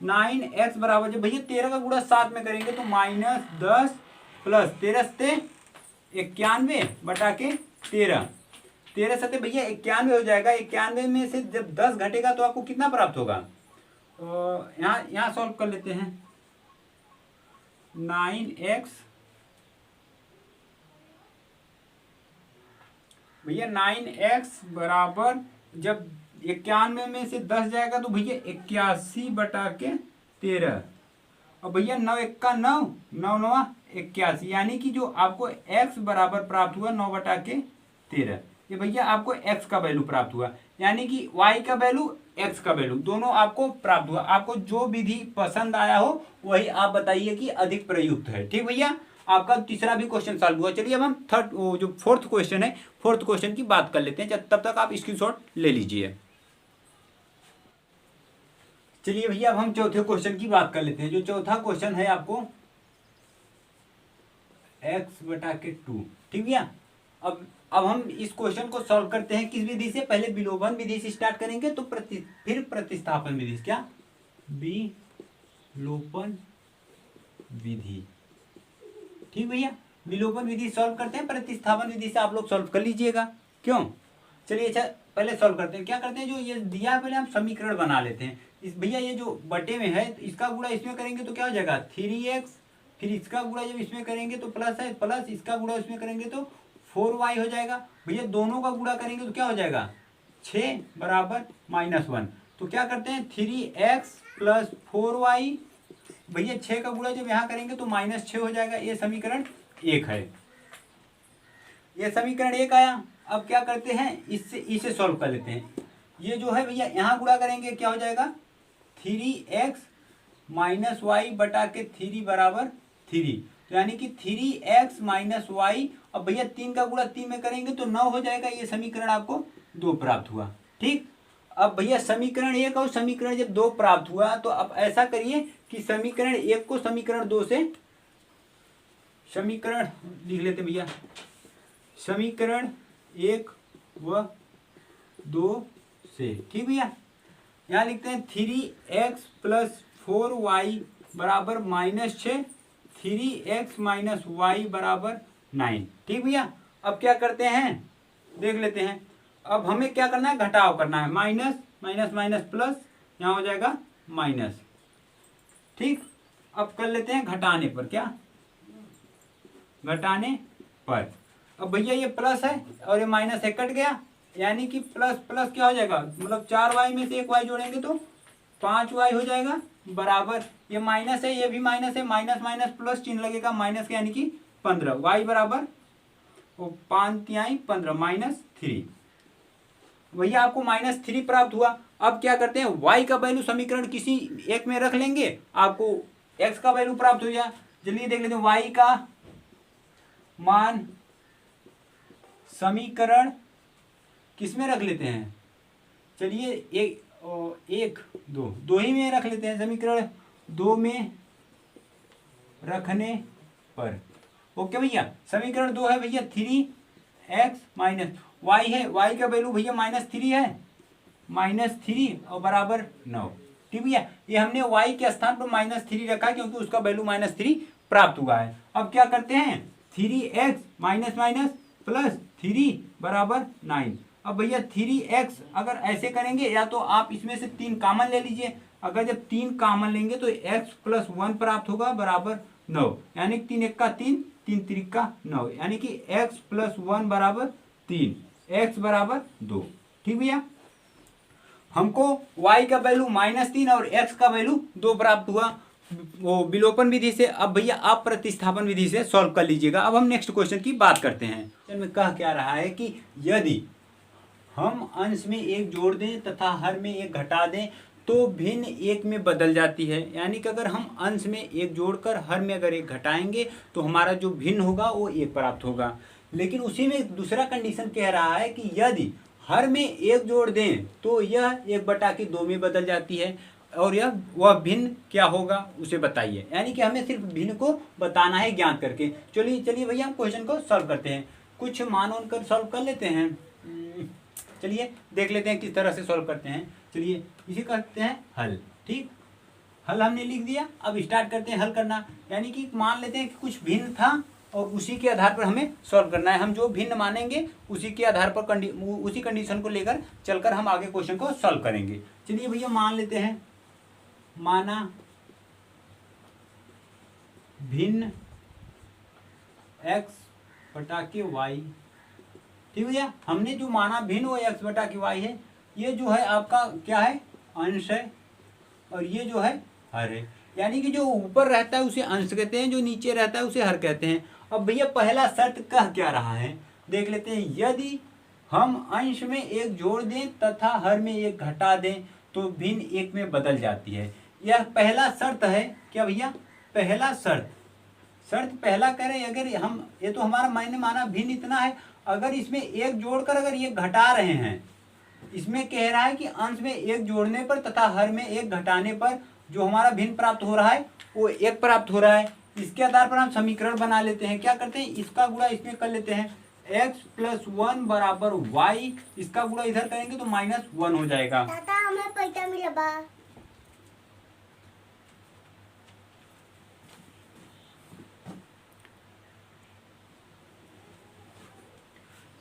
9x बराबर, जब भैया 13 का गुणा 7 में करेंगे तो -10 प्लस 13 से 91/13, 13 सत्ते भैया 91 हो जाएगा। 91 में से जब 10 घटेगा तो आपको कितना प्राप्त होगा, यहाँ सॉल्व कर लेते हैं, 9x भैया 9x बराबर जब 91 में से 10 जाएगा तो भैया 81/13, और भैया 9 1 9 9 9 81, यानी कि जो आपको x बराबर प्राप्त हुआ 9/13, ये भैया आपको x का वैल्यू प्राप्त हुआ, यानी कि y का वैल्यू x का वैल्यू दोनों आपको प्राप्त हुआ। आपको जो विधि पसंद आया हो वही आप बताइए कि अधिक प्रयुक्त है। ठीक भैया, आपका तीसरा भी क्वेश्चन सॉल्व हुआ। चलिए अब हम जो फोर्थ क्वेश्चन है, फोर्थ क्वेश्चन की बात कर लेते हैं, तब तक आप स्क्रीनशॉट ले लीजिए। चलिए भैया अब हम चौथे क्वेश्चन की बात कर लेते हैं। जो चौथा क्वेश्चन है आपको x/2। ठीक भैया, अब हम इस क्वेश्चन को सॉल्व करते हैं किस विधि से, पहले विलोपन विधि से स्टार्ट करेंगे तो फिर प्रतिस्थापन विधि से, क्या विलोपन विधि। ठीक भैया, विलोपन विधि सॉल्व करते हैं, प्रतिस्थापन विधि से आप लोग सॉल्व कर लीजिएगा, क्यों। चलिए अच्छा पहले सॉल्व करते हैं, क्या करते हैं, जो ये दिया है पहले हम समीकरण बना लेते हैं। इस भैया ये जो बटे में है इसका गुणा इसमें करेंगे तो क्या हो जाएगा 3x, फिर इसका गुणा जब इसमें करेंगे तो प्लस है, प्लस इसका गुणा इसमें करेंगे तो 4y हो जाएगा। भैया दोनों का गुणा करेंगे तो क्या हो जाएगा 6 बराबर -1। तो क्या करते हैं 3x प्लस 4y, भैया 6 का गुणा जब यहाँ करेंगे तो -6 हो जाएगा। ये समीकरण 1 है, ये समीकरण 1 आया। अब क्या करते हैं, इसे सॉल्व कर लेते हैं। ये जो है भैया यहाँ गुणा करेंगे क्या हो जाएगा 3x - y/3 बराबर 3, तो यानी कि 3x - y। अब भैया 3 का गुणा 3 में करेंगे तो 9 हो जाएगा। ये समीकरण आपको 2 प्राप्त हुआ। ठीक, अब भैया समीकरण 1 और समीकरण जब 2 प्राप्त हुआ तो अब ऐसा करिए कि समीकरण 1 को समीकरण 2 से, समीकरण लिख लेते भैया, समीकरण 1 व 2 से। ठीक भैया, यहाँ लिखते हैं 3x प्लस 4y बराबर -6, 3x - y बराबर 9। ठीक भैया, अब क्या करते हैं देख लेते हैं। अब हमें क्या करना है, घटाव करना है, माइनस माइनस माइनस प्लस, यहाँ हो जाएगा माइनस। ठीक, अब कर लेते हैं घटाने पर, क्या घटाने पर। अब भैया ये प्लस है और ये माइनस है, कट गया, यानी कि प्लस प्लस क्या हो जाएगा, मतलब 4y में से 1y जोड़ेंगे तो 5y हो जाएगा बराबर, ये माइनस है ये भी माइनस है, माइनस माइनस प्लस चिन्ह लगेगा माइनस का, यानी कि 15, y बराबर 5 तिहाई 15 -3। भैया आपको -3 प्राप्त हुआ। अब क्या करते हैं, y का वैल्यू समीकरण किसी एक में रख लेंगे, आपको x का वैल्यू प्राप्त हो जाए। जल्दी देख लेते हैं, y का मान समीकरण किस में रख लेते हैं, चलिए एक दो ही में रख लेते हैं, समीकरण 2 में रखने पर। ओके भैया, समीकरण 2 है भैया 3x माइनस वाई है, वाई का वैल्यू भैया -3 है, -3 और बराबर 9। ठीक भैया, ये हमने y के स्थान पर -3 रखा क्योंकि उसका वैल्यू -3 प्राप्त हुआ है। अब क्या करते हैं, 3x माइनस माइनस प्लस 3 बराबर 9। अब भैया 3x अगर ऐसे करेंगे, या तो आप इसमें से 3 कॉमन ले लीजिए, अगर जब 3 कॉमन लेंगे तो x प्लस 1 प्राप्त होगा बराबर 9, यानी 3 1 का 3, 3 3 का 9, यानी कि x प्लस 1 बराबर 3, x बराबर 2। ठीक भैया, हमको y का वैल्यू -3 और x का वैल्यू 2 प्राप्त हुआ वो विलोपन विधि से। अब भैया आप प्रतिस्थापन विधि से सॉल्व कर लीजिएगा। अब हम नेक्स्ट क्वेश्चन की बात करते हैं। क्वेश्चन में कह क्या रहा है कि यदि हम अंश में एक जोड़ दें तथा हर में एक घटा दें तो भिन्न एक में बदल जाती है। यानी कि अगर हम अंश में एक जोड़कर हर में अगर एक घटाएंगे तो हमारा जो भिन्न होगा वो एक प्राप्त होगा। लेकिन उसी में एक दूसरा कंडीशन कह रहा है कि यदि हर में एक जोड़ दें तो यह 1/2 में बदल जाती है, और यह वह भिन्न क्या होगा उसे बताइए। यानी कि हमें सिर्फ भिन्न को बताना है ज्ञात करके। चलिए भैया हम क्वेश्चन को सॉल्व करते हैं, कुछ मान कर सॉल्व कर लेते हैं। चलिए देख लेते हैं किस तरह से सॉल्व करते हैं। चलिए इसे करते हैं हल। ठीक, हल हमने लिख दिया, अब स्टार्ट करते हैं हल करना। यानी कि मान लेते हैं कि कुछ भिन्न था और उसी के आधार पर हमें सॉल्व करना है। हम जो भिन्न मानेंगे उसी के आधार पर उसी कंडीशन को लेकर चलकर हम आगे क्वेश्चन को सॉल्व करेंगे। चलिए भैया मान लेते हैं, माना भिन्न x/y। ठीक भैया, हमने जो माना भिन्न वो x/y है। ये जो है आपका क्या है, अंश है, और ये जो है हर है। यानी कि जो ऊपर रहता है उसे अंश कहते हैं, जो नीचे रहता है उसे हर कहते हैं। अब भैया पहला शर्त कह क्या रहा है देख लेते हैं। यदि हम अंश में एक जोड़ दें तथा हर में एक घटा दें तो भिन्न एक में बदल जाती है। यह पहला शर्त है। क्या भैया, पहला शर्त पहला करें। अगर हम ये तो हमारा मैंने माना भिन्न इतना है, अगर इसमें एक जोड़कर अगर ये घटा रहे हैं, इसमें कह रहा है कि अंश में एक जोड़ने पर तथा हर में एक घटाने पर जो हमारा भिन्न प्राप्त हो रहा है वो एक प्राप्त हो रहा है। इसके आधार पर हम समीकरण बना लेते हैं। क्या करते हैं, इसका गुणा इसमें कर लेते हैं, x प्लस 1 बराबर y। इसका गुणा इधर करेंगे तो -1 हो जाएगा। हमें पैसा मिला।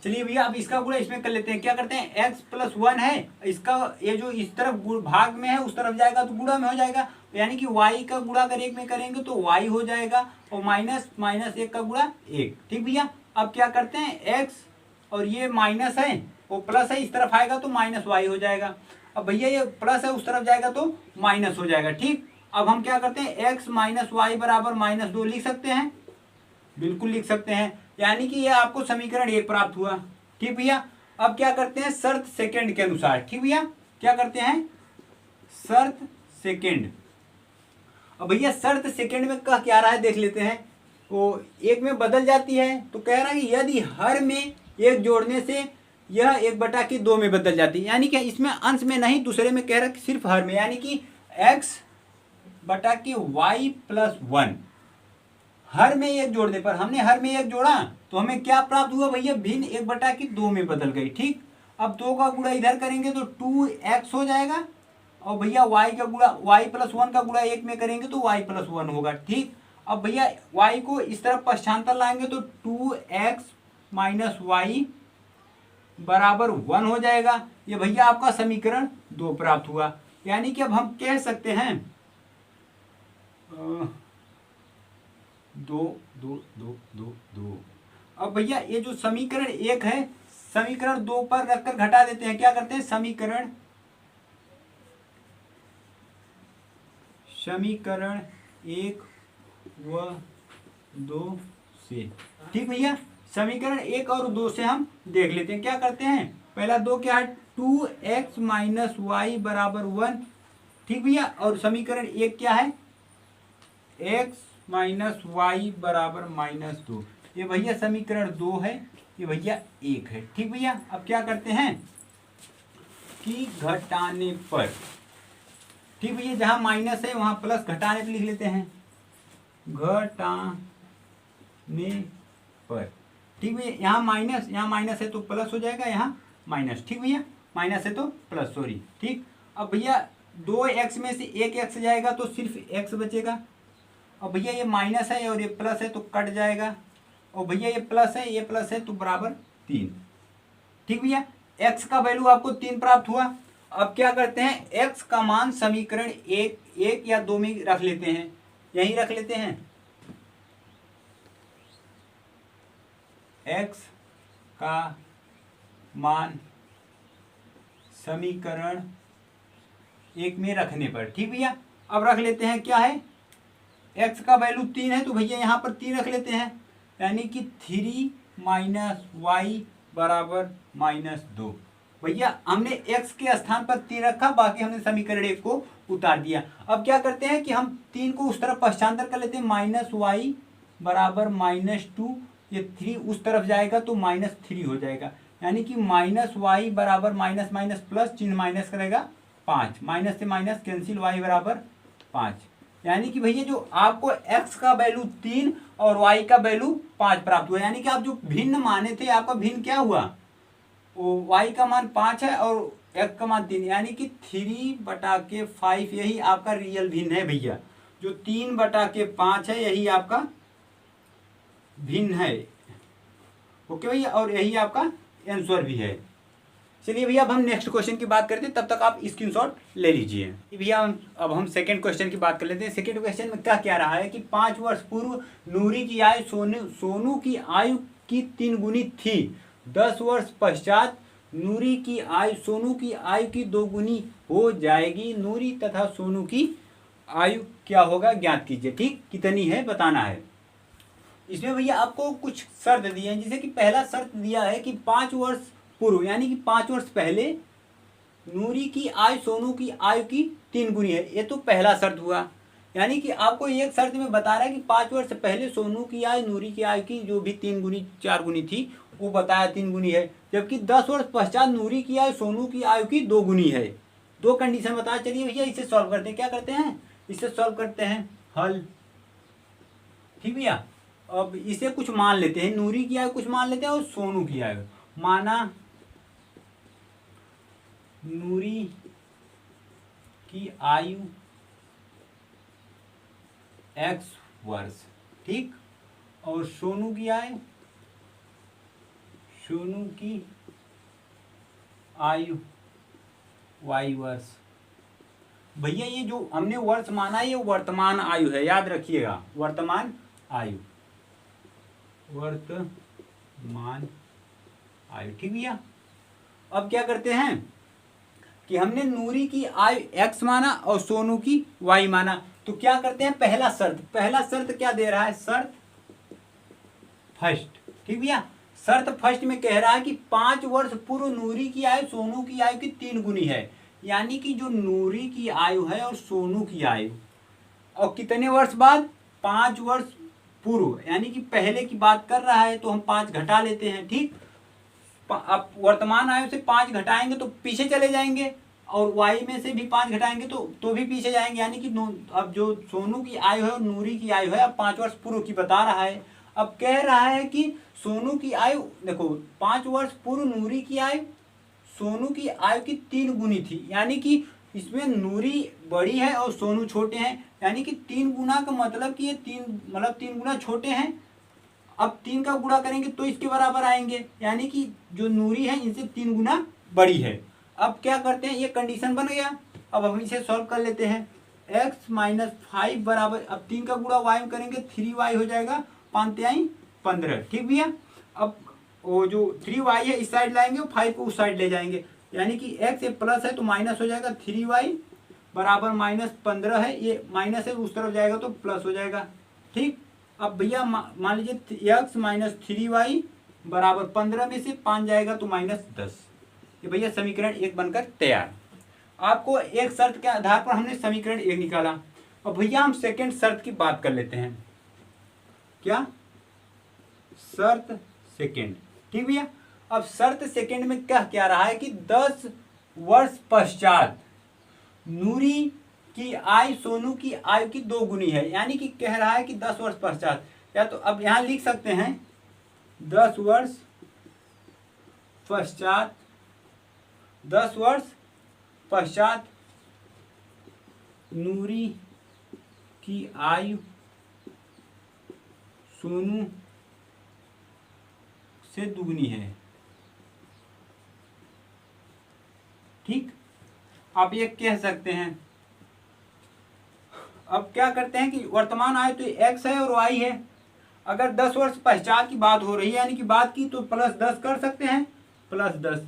चलिए भैया अब इसका गुणा इसमें कर लेते हैं। क्या करते हैं, x प्लस 1 है, इसका ये जो इस तरफ भाग में है उस तरफ जाएगा तो गुणा में हो जाएगा। यानी कि y का गुणा अगर 1 में करेंगे तो y हो जाएगा, और -1 का गुणा 1। ठीक भैया, अब क्या करते हैं, x और ये माइनस है वो प्लस है, इस तरफ आएगा तो -y हो जाएगा। अब भैया ये प्लस है उस तरफ जाएगा तो माइनस हो जाएगा। ठीक, अब हम क्या करते हैं, x माइनस वाई बराबर -2 लिख सकते हैं, बिल्कुल लिख सकते हैं। यानी कि यह आपको समीकरण 1 प्राप्त हुआ। ठीक भैया, अब क्या करते हैं, शर्त सेकंड के अनुसार। ठीक भैया, क्या करते हैं, शर्त सेकंड। अब भैया शर्त सेकंड में कह क्या रहा है देख लेते हैं। वो एक में बदल जाती है तो कह रहा है कि यदि हर में एक जोड़ने से यह 1/2 में बदल जाती है। यानी कि इसमें अंश में नहीं, दूसरे में कह रहा है कि सिर्फ हर में, यानी कि x/y प्लस 1। हर में एक जोड़ने पर, हमने हर में एक जोड़ा तो हमें क्या प्राप्त हुआ भैया, भिन्न 1/2 में बदल गई। ठीक, अब 2 का गुणा इधर करेंगे तो 2x हो जाएगा, और भैया y का गुणा y प्लस 1 का गुणा 1 में करेंगे तो y प्लस 1 होगा। ठीक, अब भैया y को इस तरफ पश्चांतर लाएंगे तो 2x माइनस वाई बराबर 1 हो जाएगा। ये भैया आपका समीकरण 2 प्राप्त हुआ। यानी कि अब हम कह सकते हैं 2 2 2 2 2। अब भैया ये जो समीकरण 1 है, समीकरण 2 पर रखकर घटा देते हैं। क्या करते हैं, समीकरण 1 व 2 से। ठीक भैया, समीकरण 1 और 2 से हम देख लेते हैं। क्या करते हैं, पहला 2 क्या है, 2x माइनस वाई बराबर 1। ठीक भैया, और समीकरण 1 क्या है, x माइनस वाई बराबर -2। ये भैया समीकरण 2 है, ये भैया 1 है। ठीक भैया, अब क्या करते हैं, की घटाने पर, ठीक भैया, जहां माइनस है वहां प्लस, घटाने पे लिख लेते हैं घटाने पर, ठीक भैया। यहाँ माइनस है तो प्लस हो जाएगा, यहाँ माइनस, ठीक भैया, माइनस है तो प्लस, सॉरी, ठीक। अब भैया 2x में से एक x जाएगा तो सिर्फ x बचेगा। अब भैया ये माइनस है और ये प्लस है तो कट जाएगा, और भैया ये प्लस है तो बराबर 3, ठीक भैया। x का वैल्यू आपको 3 प्राप्त हुआ। अब क्या करते हैं, x का मान समीकरण एक या दो में रख लेते हैं, यहीं रख लेते हैं। x का मान समीकरण एक में रखने पर, ठीक भैया। अब रख लेते हैं, क्या है, x का वैल्यू 3 है तो भैया यहाँ पर 3 रख लेते हैं, यानी कि 3 माइनस वाई बराबर -2। भैया हमने x के स्थान पर 3 रखा, बाकी हमने समीकरण 1 को उतार दिया। अब क्या करते हैं कि हम 3 को उस तरफ पक्षांतर कर लेते हैं, -y बराबर -2, ये 3 उस तरफ जाएगा तो -3 हो जाएगा, यानी कि -y बराबर माइनस माइनस प्लस, चिन्ह माइनस करेगा 5, माइनस से माइनस कैंसिल, y बराबर 5, यानी कि भैया जो आपको x का वैल्यू 3 और y का वैल्यू 5 प्राप्त हुआ, यानी कि आप जो भिन्न माने थे, आपका भिन्न क्या हुआ, वो y का मान 5 है और x का मान 3, यानी कि 3/5, यही आपका रियल भिन्न है भैया। जो 3/5 है यही आपका भिन्न है, ओके भैया, और यही आपका आंसर भी है। चलिए भैया अब हम नेक्स्ट क्वेश्चन की बात करते हैं, तब तक आप स्क्रीनशॉट ले लीजिए। भैया अब हम सेकंड क्वेश्चन की बात कर लेते हैं। सेकंड क्वेश्चन में क्या रहा है कि 5 वर्ष पूर्व नूरी की आयु सोनू की आयु की 3 गुनी थी। 10 वर्ष पश्चात नूरी की आयु सोनू की आयु की 2 गुनी हो जाएगी। नूरी तथा सोनू की आयु क्या होगा, ज्ञात कीजिए। ठीक, कितनी है बताना है। इसमें भैया आपको कुछ शर्त दिए हैं, जैसे कि पहला शर्त दिया है कि 5 वर्ष पूर्व, यानी कि 5 वर्ष पहले नूरी की आयु सोनू की आयु की 3 गुनी है। ये तो पहला शर्त हुआ, यानी कि आपको एक शर्त में बता रहा है कि 5 वर्ष पहले सोनू की आयु नूरी की आयु की जो भी 3 गुनी 4 गुनी थी वो बताया 3 गुनी है, जबकि 10 वर्ष पश्चात नूरी की आयु सोनू की आयु की 2 गुनी है। 2 कंडीशन बताया। चलिए भैया इसे सॉल्व करते हैं। क्या करते हैं, इसे सॉल्व करते हैं, हल। ठीक भैया, अब इसे कुछ मान लेते हैं, नूरी की आयु कुछ मान लेते हैं और सोनू की आयु माना। नूरी की आयु x वर्ष, ठीक, और सोनू की आयु y वर्ष। भैया ये जो हमने वर्ष माना है ये वर्तमान आयु है, याद रखिएगा, वर्तमान आयु, ठीक भैया। अब क्या करते हैं कि हमने नूरी की आयु x माना और सोनू की y माना, तो क्या करते हैं, पहला शर्त क्या दे रहा है, शर्त फर्स्ट। ठीक भैया, शर्त फर्स्ट में कह रहा है कि 5 वर्ष पूर्व नूरी की आयु सोनू की आयु की 3 गुनी है, यानी कि जो नूरी की आयु है और सोनू की आयु, और कितने वर्ष बाद, 5 वर्ष पूर्व, यानी कि पहले की बात कर रहा है, तो हम 5 घटा लेते हैं। ठीक, अब वर्तमान आयु से 5 घटाएंगे तो पीछे चले जाएंगे, और y में से भी 5 घटाएंगे तो भी पीछे जाएंगे, यानी कि अब जो सोनू की आयु है और नूरी की आयु है अब 5 वर्ष पूर्व की बता रहा है। अब कह रहा है कि सोनू की आयु, देखो 5 वर्ष पूर्व नूरी की आयु सोनू की आयु की 3 गुनी थी, यानी कि इसमें नूरी बड़ी है और सोनू छोटे हैं, यानी कि 3 गुना का मतलब कि ये 3 गुना छोटे हैं। अब 3 का गुणा करेंगे तो इसके बराबर आएंगे, यानी कि जो नूरी है इनसे 3 गुना बड़ी है। अब क्या करते हैं, ये कंडीशन बन गया। अब हम इसे सॉल्व कर लेते हैं। x माइनस 5 बराबर, अब 3 का गुणा y में करेंगे 3y हो जाएगा, 5 तिहाई 15। ठीक भैया, अब वो जो 3y है इस साइड लाएंगे और 5 को उस साइड ले जाएंगे, यानी कि x ये प्लस है तो माइनस हो जाएगा, 3y बराबर -15 है, ये माइनस है उस तरफ जाएगा तो प्लस हो जाएगा। ठीक, अब भैया मान लीजिए x माइनस 3y बराबर 15 में से 5 जाएगा तो -10। ये भैया समीकरण 1 बनकर तैयार। आपको एक शर्त के आधार पर हमने समीकरण 1 निकाला। अब भैया हम सेकंड शर्त की बात कर लेते हैं। क्या, शर्त सेकंड। ठीक भैया, अब शर्त सेकंड में क्या रहा है कि 10 वर्ष पश्चात नूरी की आयु सोनू की आयु की 2 गुनी है, यानी कि कह रहा है कि 10 वर्ष पश्चात। या तो अब यहां लिख सकते हैं 10 वर्ष पश्चात, 10 वर्ष पश्चात नूरी की आयु सोनू से दुगनी है। ठीक, आप ये कह सकते हैं। अब क्या करते हैं कि वर्तमान आयु तो x है और y है। अगर 10 वर्ष पश्चात की बात हो रही है, यानी कि बात की, तो +10 कर सकते हैं, +10।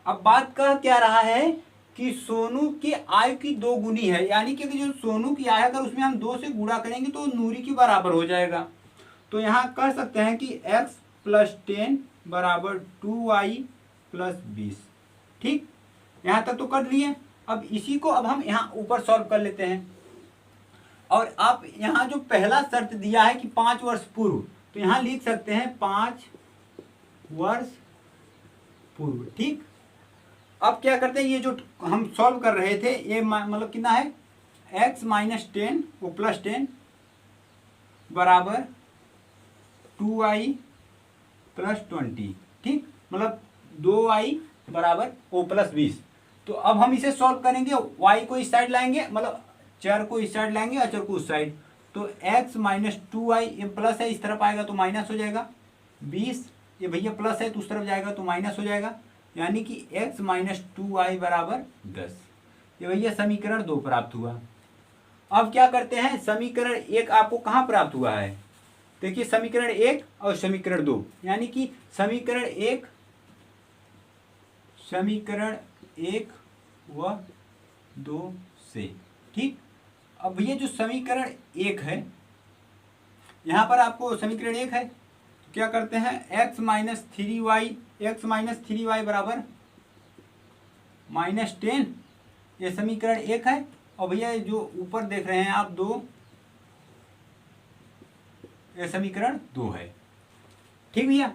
अब बात कह क्या रहा है कि सोनू की आयु की 2 गुनी है, यानी कि जो सोनू की आयु अगर उसमें हम 2 से गुणा करेंगे तो नूरी के बराबर हो जाएगा। तो यहाँ कर सकते हैं कि x + 10 = 2y + 20। ठीक, यहाँ तक तो कर लिए। अब इसी को अब हम यहाँ ऊपर सॉल्व कर लेते हैं। और आप यहाँ जो पहला शर्त दिया है कि 5 वर्ष पूर्व, तो यहाँ लिख सकते हैं 5 वर्ष पूर्व। ठीक, अब क्या करते हैं, ये जो हम सॉल्व कर रहे थे ये मतलब कितना है, x - 10 वो +10 = 2y + 20। ठीक, मतलब 2y = 20। तो अब हम इसे सॉल्व करेंगे, y को इस साइड लाएंगे, मतलब चर को इस साइड लाएंगे, अचर को उस साइड। तो x - 2y, ये प्लस है, इस तरफ आएगा तो माइनस हो जाएगा। 20, ये भैया प्लस है तो उस तरफ जाएगा तो माइनस हो जाएगा, यानी कि x - 2y = 10। ये भैया समीकरण 2 प्राप्त हुआ। अब क्या करते हैं, समीकरण 1 आपको कहाँ प्राप्त हुआ है, देखिए समीकरण 1 और समीकरण 2, यानी कि समीकरण 1 व 2 से। ठीक, अब ये जो समीकरण 1 है, यहाँ पर आपको समीकरण 1 है, तो क्या करते हैं, x - 3y = -10, ये समीकरण 1 है। और भैया जो ऊपर देख रहे हैं आप 2, ये समीकरण 2 है। ठीक भैया,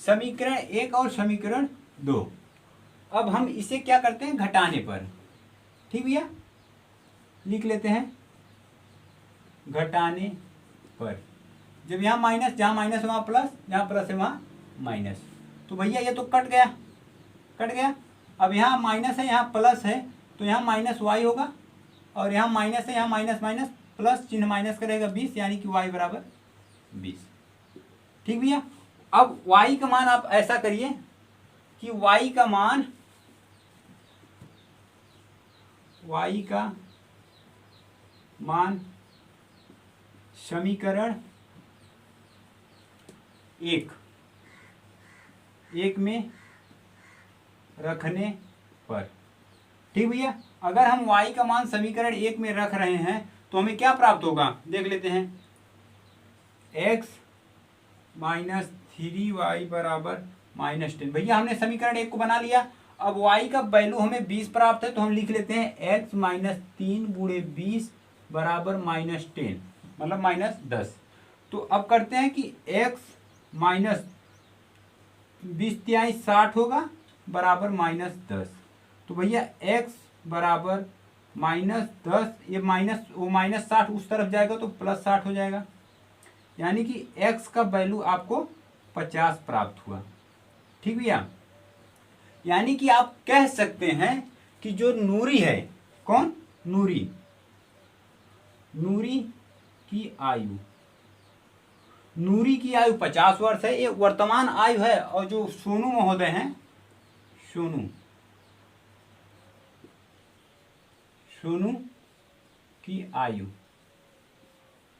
समीकरण 1 और समीकरण 2। अब हम इसे क्या करते हैं, घटाने पर। ठीक भैया, लिख लेते हैं घटाने पर। जब यहाँ माइनस, जहाँ माइनस है वहाँ प्लस, जहाँ प्लस है वहाँ माइनस, तो भैया ये तो कट गया। अब यहाँ माइनस है, यहाँ प्लस है, तो यहाँ -y होगा, और यहाँ माइनस है, यहाँ माइनस माइनस प्लस, चिन्ह माइनस करेगा 20, यानी कि y = 20। ठीक भैया, अब y का मान आप ऐसा करिए कि y का मान समीकरण 1 में रखने पर। ठीक भैया, अगर हम y का मान समीकरण 1 में रख रहे हैं तो हमें क्या प्राप्त होगा, देख लेते हैं। x - 3y = -10। भैया हमने समीकरण 1 को बना लिया। अब y का वैल्यू हमें 20 प्राप्त है, तो हम लिख लेते हैं x - 3 × 20 = -10, मतलब -10। तो अब करते हैं कि x - 20 × 60 होगा बराबर -10। तो भैया x = -10, ये -60 उस तरफ जाएगा तो +60 हो जाएगा, यानी कि x का वैल्यू आपको 50 प्राप्त हुआ। ठीक भैया, यानी कि आप कह सकते हैं कि जो नूरी है, कौन, नूरी की आयु 50 वर्ष है, ये वर्तमान आयु है। और जो सोनू महोदय हैं, सोनू की आयु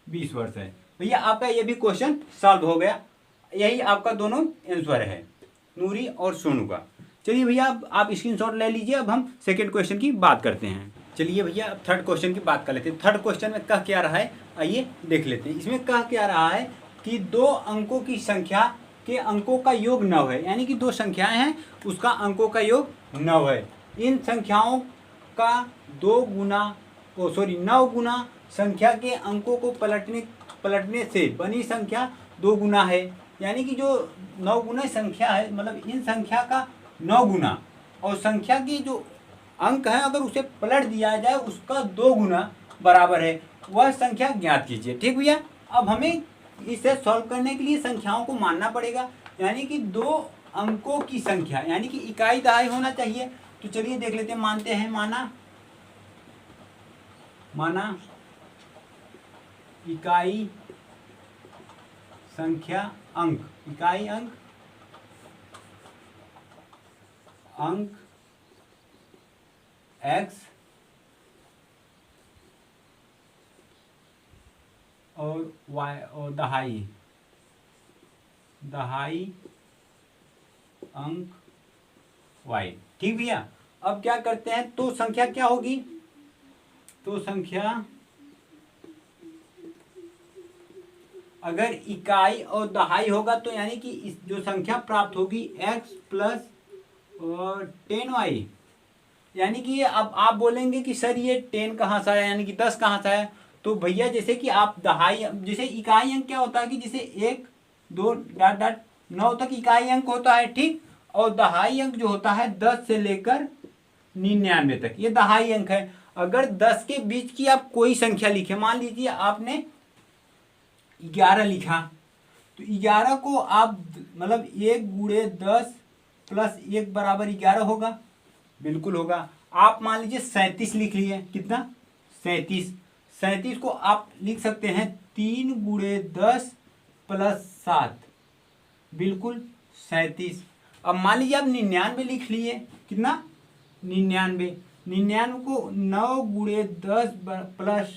20 वर्ष है। भैया आपका ये भी क्वेश्चन सॉल्व हो गया। यही आपका दोनों आंसर है, नूरी और सोनू का। चलिए भैया आप स्क्रीनशॉट ले लीजिए। अब हम सेकंड क्वेश्चन की बात करते हैं। चलिए भैया अब थर्ड क्वेश्चन की बात कर लेते हैं। थर्ड क्वेश्चन में कह क्या रहा है, आइए देख लेते हैं। इसमें कह क्या रहा है कि 2 अंकों की संख्या के अंकों का योग 9 है, यानी कि 2 संख्याएं हैं, उसका अंकों का योग 9 है। इन संख्याओं का 9 गुना संख्या के अंकों को पलटने से बनी संख्या 2 गुना है। यानी कि जो 9 गुना संख्या है, मतलब इन संख्या का 9 गुना, और संख्या की जो अंक है, अगर उसे पलट दिया जाए उसका 2 गुना बराबर है, वह संख्या ज्ञात कीजिए। ठीक भैया, अब हमें इसे सॉल्व करने के लिए संख्याओं को मानना पड़ेगा, यानी कि 2 अंकों की संख्या, यानी कि इकाई दहाई होना चाहिए। तो चलिए देख लेते हैं, मानते हैं, माना इकाई संख्या अंक, इकाई अंक x और y और दहाई अंक y। ठीक भैया, अब क्या करते हैं, तो संख्या क्या होगी, तो संख्या अगर इकाई और दहाई होगा तो यानी कि इस जो संख्या प्राप्त होगी x प्लस और 10y, यानी कि ये, अब आप बोलेंगे कि सर ये 10 कहाँ से आया, यानी कि 10 कहाँ से आया। तो भैया जैसे कि आप दहाई, जैसे इकाई अंक क्या होता है कि जैसे 1 2 डॉट डॉट 9 तक इकाई अंक होता है, ठीक, और दहाई अंक जो होता है 10 से लेकर 99 तक, ये दहाई अंक है। अगर 10 के बीच की आप कोई संख्या लिखे, मान लीजिए आपने 11 लिखा, तो 11 को आप मतलब 1 गुणे 10 प्लस 1 बराबर 11 होगा, बिल्कुल होगा। आप मान लीजिए 37 लिख लिए, कितना, 37 को आप लिख सकते हैं 3 गुणे 10 प्लस 7, बिल्कुल 37। अब मान लीजिए आप 99 लिख लिए, कितना, 99 को 9 गुणे 10 प्लस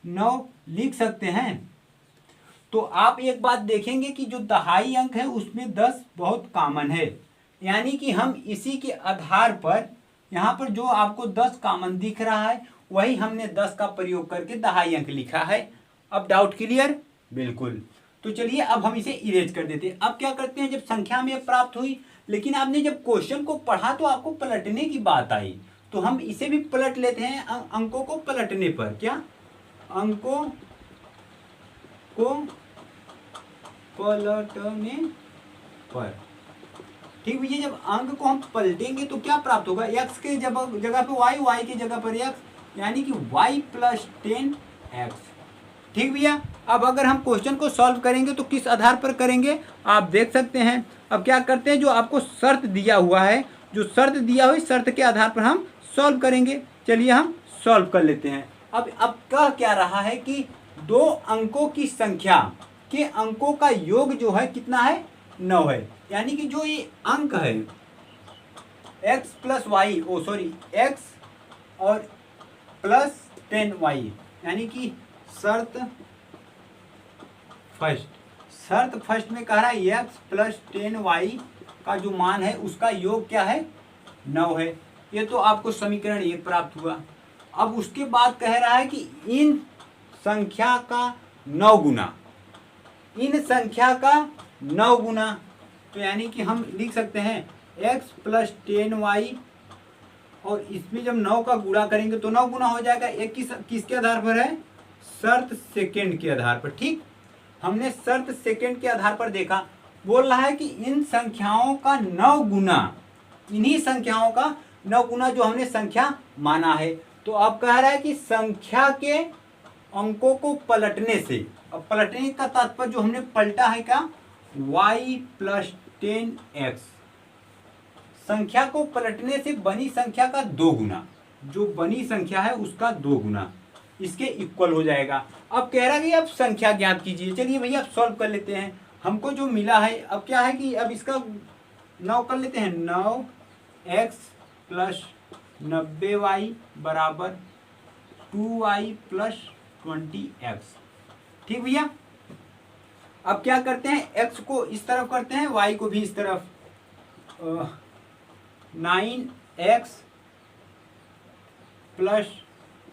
9 लिख सकते हैं। तो आप एक बात देखेंगे कि जो दहाई अंक है उसमें 10 बहुत कॉमन है, यानी कि हम इसी के आधार पर यहाँ पर जो आपको 10 कॉमन दिख रहा है वही हमने 10 का प्रयोग करके दहाई अंक लिखा है। अब डाउट क्लियर, बिल्कुल। तो चलिए अब हम इसे इरेज कर देते हैं। अब क्या करते हैं, जब संख्या में प्राप्त हुई, लेकिन आपने जब क्वेश्चन को पढ़ा तो आपको पलटने की बात आई, तो हम इसे भी पलट लेते हैं। अंकों को पलटने पर, क्या, अंकों को पलटने पर, ठीक भैया, जब अंक को हम पलटेंगे तो क्या प्राप्त होगा, x के जगह पे y की जगह पर x, यानी कि y प्लस 10x। ठीक भैया, अब अगर हम क्वेश्चन को सॉल्व करेंगे तो किस आधार पर करेंगे, आप देख सकते हैं। अब क्या करते हैं, जो आपको शर्त दिया हुआ है, जो शर्त दिया हुई शर्त के आधार पर हम सॉल्व करेंगे। चलिए हम सॉल्व कर लेते हैं। अब कह क्या रहा है कि 2 अंकों की संख्या के अंकों का योग जो है कितना है, 9 है, यानी कि जो ये अंक है x प्लस वाई, x और प्लस 10y, यानी कि शर्त फर्स्ट में कह रहा है x प्लस 10y का जो मान है उसका योग क्या है, 9 है। ये तो आपको समीकरण 1 प्राप्त हुआ। अब उसके बाद कह रहा है कि इन संख्या का 9 गुना, इन संख्या का 9 गुना, तो यानी कि हम लिख सकते हैं x प्लस 10y, और इसमें जब 9 का गुणा करेंगे तो 9 गुना हो जाएगा। एक किसके आधार पर है, शर्त सेकंड के आधार पर। ठीक, हमने शर्त सेकंड के आधार पर देखा, बोल रहा है कि इन संख्याओं का 9 गुना, इन्हीं संख्याओं का 9 गुना जो हमने संख्या माना है। तो अब कह रहा है कि संख्या के अंकों को पलटने से, अब पलटने का तात्पर्य जो हमने पलटा है क्या, y प्लस 10x, संख्या को पलटने से बनी संख्या का 2 गुना, जो बनी संख्या है उसका 2 गुना इसके इक्वल हो जाएगा। अब कह रहा है कि अब संख्या ज्ञात कीजिए। चलिए भैया अब सॉल्व कर लेते हैं। हमको जो मिला है, अब क्या है कि अब इसका 9 कर लेते हैं, 9x प्लस 90y बराबर 2y प्लस 20x। ठीक भैया, अब क्या करते हैं, x को इस तरफ करते हैं, y को भी इस तरफ, 9x प्लस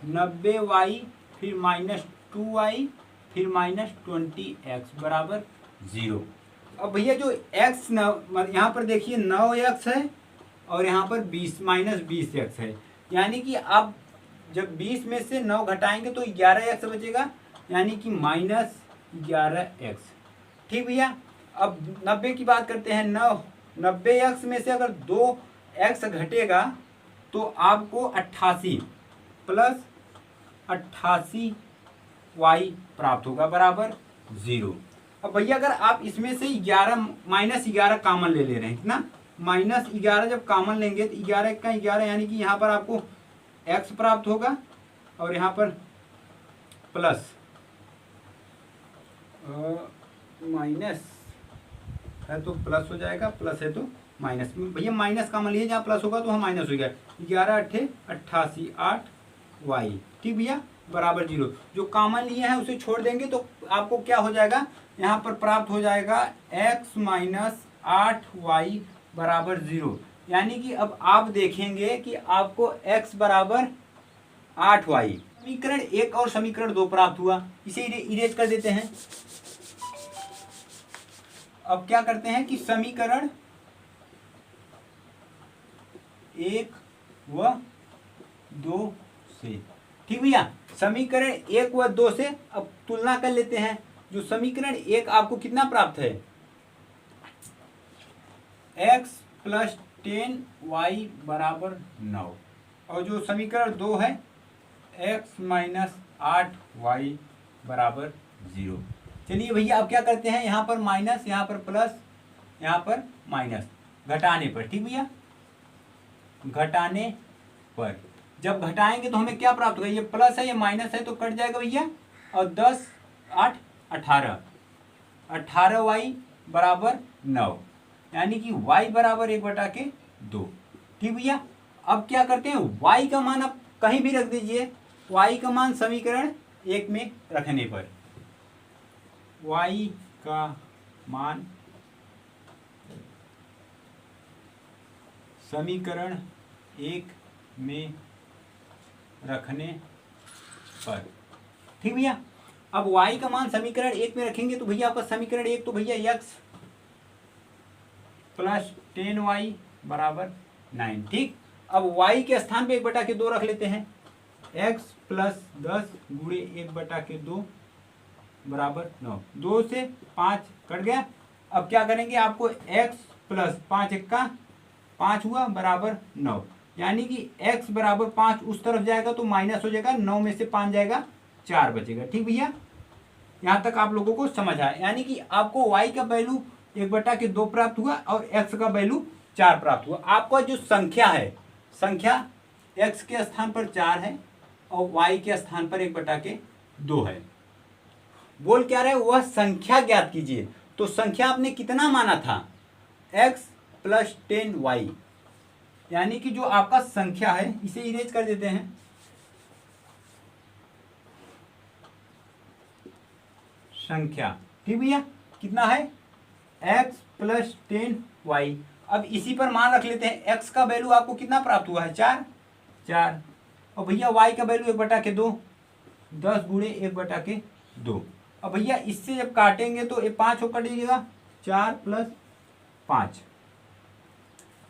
90y फिर माइनस 2y फिर माइनस 20x बराबर 0। अब भैया जो x यहाँ पर देखिए 9x है और यहाँ पर 20 माइनस 20x है, यानी कि आप जब 20 में से 9 घटाएंगे तो 11x बचेगा, यानी कि माइनस 11x। ठीक भैया, अब 90 की बात करते हैं, 90x में से अगर 2x घटेगा तो आपको 88 प्लस 88y प्राप्त होगा बराबर 0। अब भैया अगर आप इसमें से 11 माइनस 11 कॉमन ले रहे हैं, कितना माइनस 11 जब कॉमन लेंगे तो 11 का 11 यानी कि यहाँ पर आपको x प्राप्त होगा और यहाँ पर प्लस माइनस है तो प्लस हो जाएगा, प्लस है तो माइनस। भैया माइनस कॉमन लिए, जहाँ प्लस होगा तो वहाँ माइनस हो गया। 11 अट्ठे 88 8y, ठीक भैया बराबर 0। जो कॉमन लिए हैं उसे छोड़ देंगे तो आपको क्या हो जाएगा, यहाँ पर प्राप्त हो जाएगा x माइनस 8y बराबर 0। यानी कि अब आप देखेंगे कि आपको x बराबर 8y। समीकरण 1 और समीकरण 2 प्राप्त हुआ, इसे इरेज कर देते हैं। अब क्या करते हैं कि समीकरण 1 व 2 से, ठीक भैया समीकरण 1 व 2 से अब तुलना कर लेते हैं। जो समीकरण 1 आपको कितना प्राप्त है, x प्लस 10y बराबर 9, और जो समीकरण 2 है x माइनस 8y बराबर 0। चलिए भैया अब क्या करते हैं, यहाँ पर माइनस, यहाँ पर प्लस, यहाँ पर माइनस, घटाने पर, ठीक भैया घटाने पर जब घटाएंगे तो हमें क्या प्राप्त होगा, ये प्लस है ये माइनस है तो कट जाएगा भैया, और 10 8 18 18y बराबर 9, यानी कि y बराबर 1/2, ठीक भैया। अब क्या करते हैं, y का मान आप कहीं भी रख दीजिए, y का मान समीकरण 1 में रखने पर, y का मान समीकरण 1 में रखने पर, ठीक भैया। अब y का मान समीकरण 1 में रखेंगे तो भैया आपका समीकरण 1 तो भैया x प्लस 10y बराबर 9, ठीक। अब y के स्थान पे 1/2 रख लेते हैं, x प्लस 10 गुणे 1/2 बराबर 9, 2 से 5 कट गया। अब क्या करेंगे, आपको x प्लस 5 1 5 हुआ बराबर 9, यानी कि x बराबर 5 उस तरफ जाएगा तो माइनस हो जाएगा, 9 में से 5 जाएगा 4 बचेगा, ठीक भैया। यहाँ तक आप लोगों को समझ आया, यानी कि आपको y का वैल्यू 1/2 प्राप्त हुआ और x का वैल्यू 4 प्राप्त हुआ। आपका जो संख्या है, संख्या x के स्थान पर 4 है और y के स्थान पर 1/2 है। बोल क्या रहे, वह संख्या ज्ञात कीजिए। तो संख्या आपने कितना माना था, x प्लस 10y, यानी कि जो आपका संख्या है इसे इरेज कर देते हैं। संख्या, ठीक भैया कितना है, x प्लस 10y। अब इसी पर मान रख लेते हैं, x का वैल्यू आपको कितना प्राप्त हुआ है, 4, और भैया y का वैल्यू 1/2, 10 गुणे 1/2। अब भैया इससे जब काटेंगे तो ये 5 कट जाएगा, 4 प्लस 5,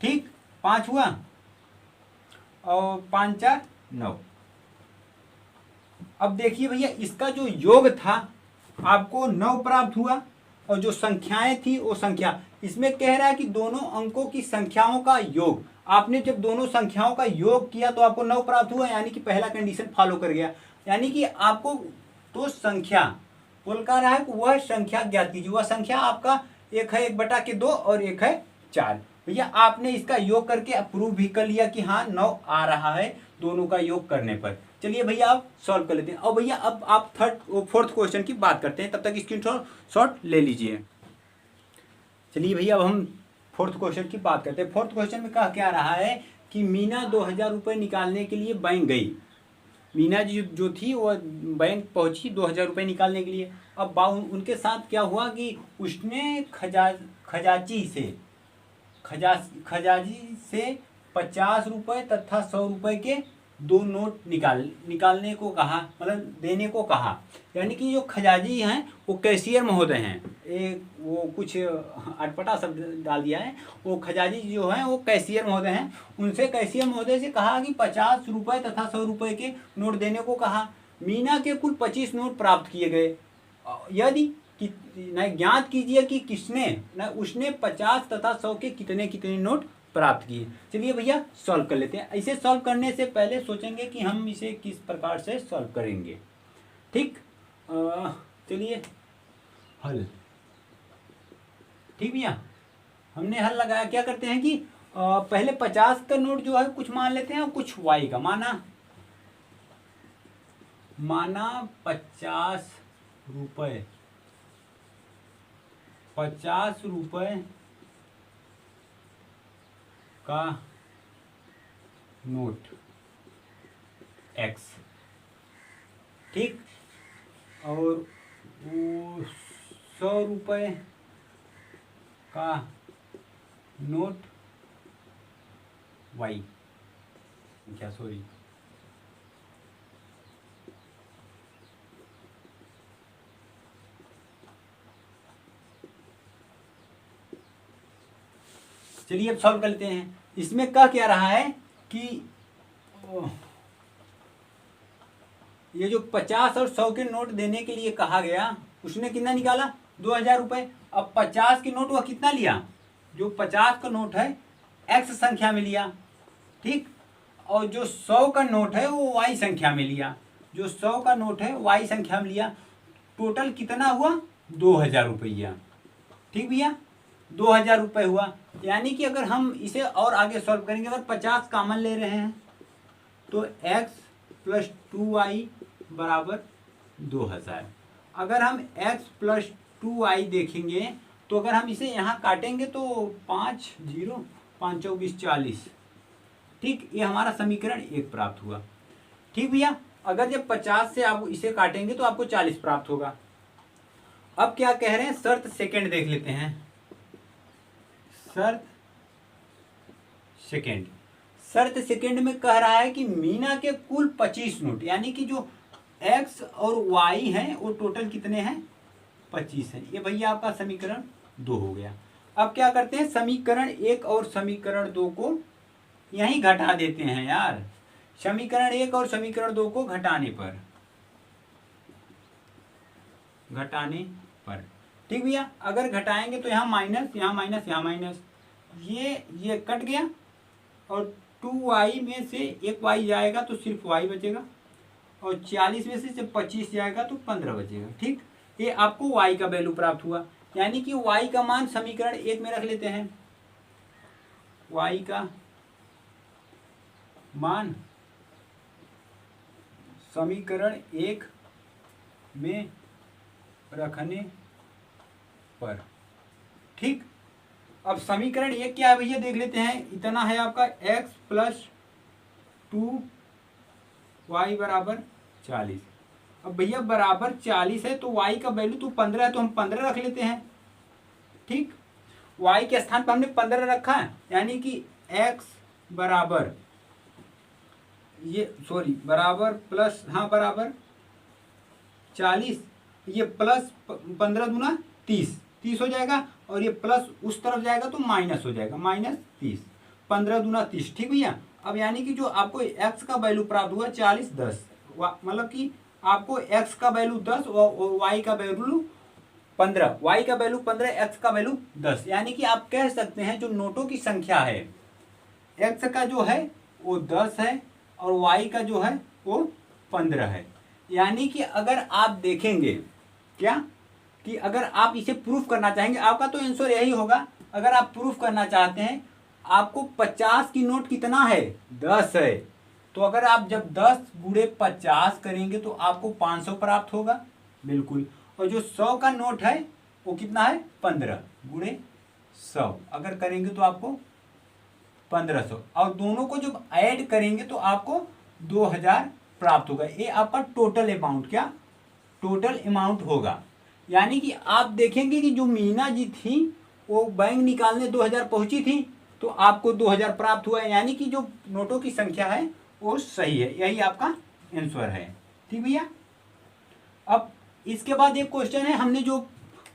ठीक 5 हुआ और 5 4 9। अब देखिए भैया इसका जो योग था आपको 9 प्राप्त हुआ, और जो संख्याएं थी वो संख्या, इसमें कह रहा है कि दोनों अंकों की संख्याओं का योग, आपने जब दोनों संख्याओं का योग किया तो आपको 9 प्राप्त हुआ, यानी कि पहला कंडीशन फॉलो कर गया। यानी कि आपको तो संख्या बोल कर रहा है कि वह संख्या ज्ञात कीजिए, वह संख्या आपका एक है 1/2 और एक है 4। भैया आपने इसका योग करके अप्रूव भी कर लिया कि हाँ 9 आ रहा है दोनों का योग करने पर। चलिए भैया आप सॉल्व कर लेते हैं। और भैया अब आप फोर्थ क्वेश्चन की बात करते हैं, तब तक स्क्रीनशॉट ले लीजिए। चलिए भैया अब हम फोर्थ क्वेश्चन की बात करते हैं। फोर्थ क्वेश्चन में कहा क्या रहा है कि मीना 2000 रुपये निकालने के लिए बैंक गई। मीना जी जो थी वो बैंक पहुंची 2000 रुपये निकालने के लिए। अब उनके साथ क्या हुआ कि उसने खजाजी से 50 रुपये तथा 100 रुपये के 2 नोट निकालने को कहा, मतलब देने को कहा। यानी कि जो खजाजी हैं वो कैशियर महोदय हैं, एक वो कुछ अटपटा शब्द डाल दिया है, वो खजाजी जो हैं वो कैशियर महोदय हैं। उनसे कैशियर महोदय से कहा कि 50 रुपये तथा 100 रुपये के नोट देने को कहा। मीना के कुल 25 नोट प्राप्त किए गए। यदि न ज्ञात कीजिए कि किसने न उसने 50 तथा 100 के कितने नोट प्राप्त किए। चलिए भैया सॉल्व कर लेते हैं। इसे सॉल्व करने से पहले सोचेंगे कि हम इसे किस प्रकार से सॉल्व करेंगे। ठीक, चलिए हल। ठीक भैया, हमने हल लगाया। क्या करते हैं कि पहले 50 का नोट जो है कुछ मान लेते हैं और कुछ वाई का माना 50 रुपये, 50 रुपये का नोट एक्स। ठीक, और वो 100 रुपये का नोट वाई, क्या सॉरी, चलिए अब सॉल्व कर लेते हैं। इसमें कह क्या रहा है कि ये जो 50 और 100 के नोट देने के लिए कहा गया, उसने कितना निकाला, 2000 रुपये। अब 50 की नोट वह कितना लिया, जो 50 का नोट है एक्स संख्या में लिया। ठीक, और जो 100 का नोट है वो वाई संख्या में लिया। जो 100 का नोट है वाई संख्या में लिया। टोटल कितना हुआ, 2000 रुपया। ठीक भैया, 2000 रुपये हुआ। यानी कि अगर हम इसे और आगे सॉल्व करेंगे, अगर 50 कॉमन ले रहे हैं तो x प्लस 2y बराबर 2000। अगर हम x प्लस 2y देखेंगे तो अगर हम इसे यहाँ काटेंगे तो 5 0 5 चौक 20 40। ठीक, ये हमारा समीकरण 1 प्राप्त हुआ। ठीक भैया, अगर जब 50 से आप इसे काटेंगे तो आपको 40 प्राप्त होगा। अब क्या कह रहे हैं, शर्त सेकंड देख लेते हैं। शर्त सेकंड में कह रहा है कि मीना के कुल 25 नोट, यानी कि जो x और y हैं वो टोटल कितने हैं, 25 हैं। ये भैया आपका समीकरण 2 हो गया। अब क्या करते हैं, समीकरण 1 और समीकरण 2 को यहीं घटा देते हैं यार। समीकरण 1 और समीकरण 2 को घटाने पर ठीक भैया, अगर घटाएंगे तो यहाँ माइनस, यहाँ माइनस, यहाँ माइनस, ये कट गया और 2y में से एक y जाएगा तो सिर्फ y बचेगा, और 40 में से जब 25 जाएगा तो 15 बचेगा। ठीक, ये आपको y का वैल्यू प्राप्त हुआ। यानी कि y का मान समीकरण 1 में रख लेते हैं। y का मान समीकरण 1 में रखने पर। ठीक, अब समीकरण 1 क्या है भैया देख लेते हैं। इतना है आपका x प्लस 2y बराबर 40। अब भैया बराबर 40 है तो y का वैल्यू तो 15 है, तो हम 15 रख लेते हैं। ठीक, y के स्थान पर हमने 15 रखा है, यानी कि x बराबर बराबर प्लस, हाँ बराबर 40, ये प्लस 15 दूना 30 हो जाएगा, और ये प्लस उस तरफ जाएगा तो माइनस हो जाएगा, -30, 15 दूना 30। ठीक भैया, अब यानी कि जो आपको x का वैल्यू प्राप्त हुआ 40 10, मतलब कि आपको x का वैल्यू 10 और y का वैल्यू 15, y का वैल्यू 15, x का वैल्यू 10। यानी कि आप कह सकते हैं जो नोटों की संख्या है, x का जो है वो 10 है और y का जो है वो 15 है। यानी कि अगर आप देखेंगे क्या कि अगर आप इसे प्रूफ करना चाहेंगे, आपका तो आंसर यही होगा। अगर आप प्रूफ करना चाहते हैं, आपको 50 की नोट कितना है, 10 है, तो अगर आप जब 10 गुणे 50 करेंगे तो आपको 500 प्राप्त होगा, बिल्कुल। और जो 100 का नोट है वो कितना है, 15 गुणे 100 अगर करेंगे तो आपको 1500, और दोनों को जब ऐड करेंगे तो आपको 2000 प्राप्त होगा। ये आपका टोटल अमाउंट, क्या टोटल अमाउंट होगा। यानी कि आप देखेंगे कि जो मीना जी थी वो बैंक निकालने 2000 पहुंची थी तो आपको 2000 प्राप्त हुआ है। यानी कि जो नोटों की संख्या है वो सही है, यही आपका आंसर है। ठीक भैया, अब इसके बाद एक क्वेश्चन है, हमने जो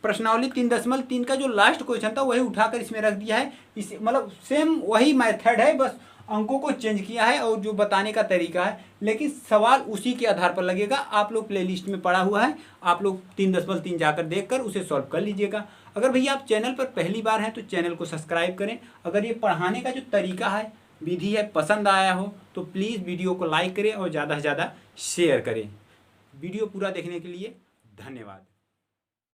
प्रश्नावली 3.3 का जो लास्ट क्वेश्चन था वही उठाकर इसमें रख दिया है। इस मतलब सेम वही मेथड है, बस अंकों को चेंज किया है और जो बताने का तरीका है, लेकिन सवाल उसी के आधार पर लगेगा। आप लोग प्लेलिस्ट में पढ़ा हुआ है, आप लोग 3.3 जाकर देखकर उसे सॉल्व कर लीजिएगा। अगर भैया आप चैनल पर पहली बार हैं तो चैनल को सब्सक्राइब करें। अगर ये पढ़ाने का जो तरीका है, विधि है, पसंद आया हो तो प्लीज़ वीडियो को लाइक करें और ज़्यादा से ज़्यादा शेयर करें। वीडियो पूरा देखने के लिए धन्यवाद।